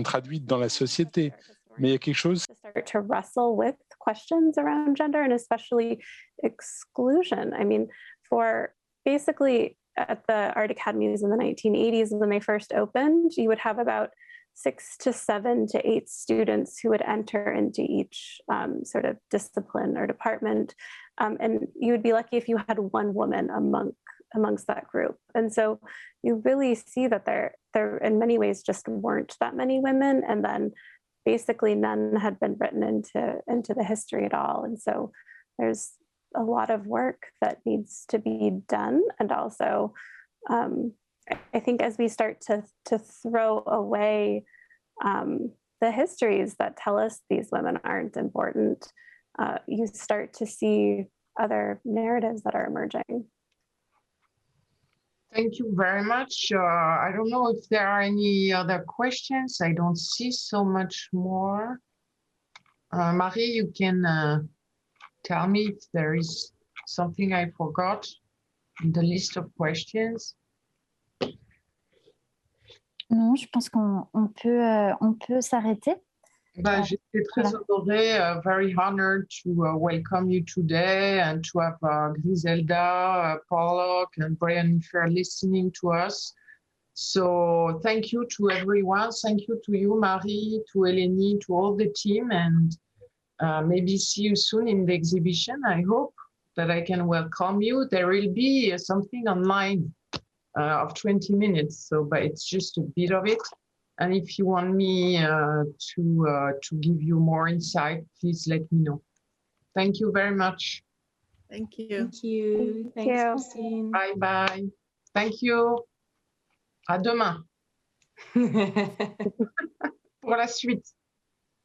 traduit dans la société. Mais il y a quelque chose. To wrestle with questions around gender and especially exclusion. I mean, for basically at the art academies in the 1980s, when they first opened, you would have about 6 to 7 to 8 students who would enter into each sort of discipline or department. And you would be lucky if you had one woman amongst that group. And so you really see that there in many ways just weren't that many women, and then basically none had been written into the history at all. And so there's a lot of work that needs to be done. And also, I think as we start to throw away the histories that tell us these women aren't important, you start to see other narratives that are emerging. Thank you very much. I don't know if there are any other questions. I don't see so much more. Marie, you can tell me if there is something I forgot in the list of questions. Non, je pense qu'on peut s'arrêter. J'étais très honorée, very honored to welcome you today and to have Griselda, Pollock, and Brian Fair listening to us. So thank you to everyone. Thank you to you, Marie, to Eleni, to all the team, and maybe see you soon in the exhibition. I hope that I can welcome you. There will be something online of 20 minutes, but it's just a bit of it. And if you want me to give you more insight, please let me know. Thank you very much. Thank you. Thank you. Thanks, Christine. Bye bye. Thank you. À demain. Pour la suite.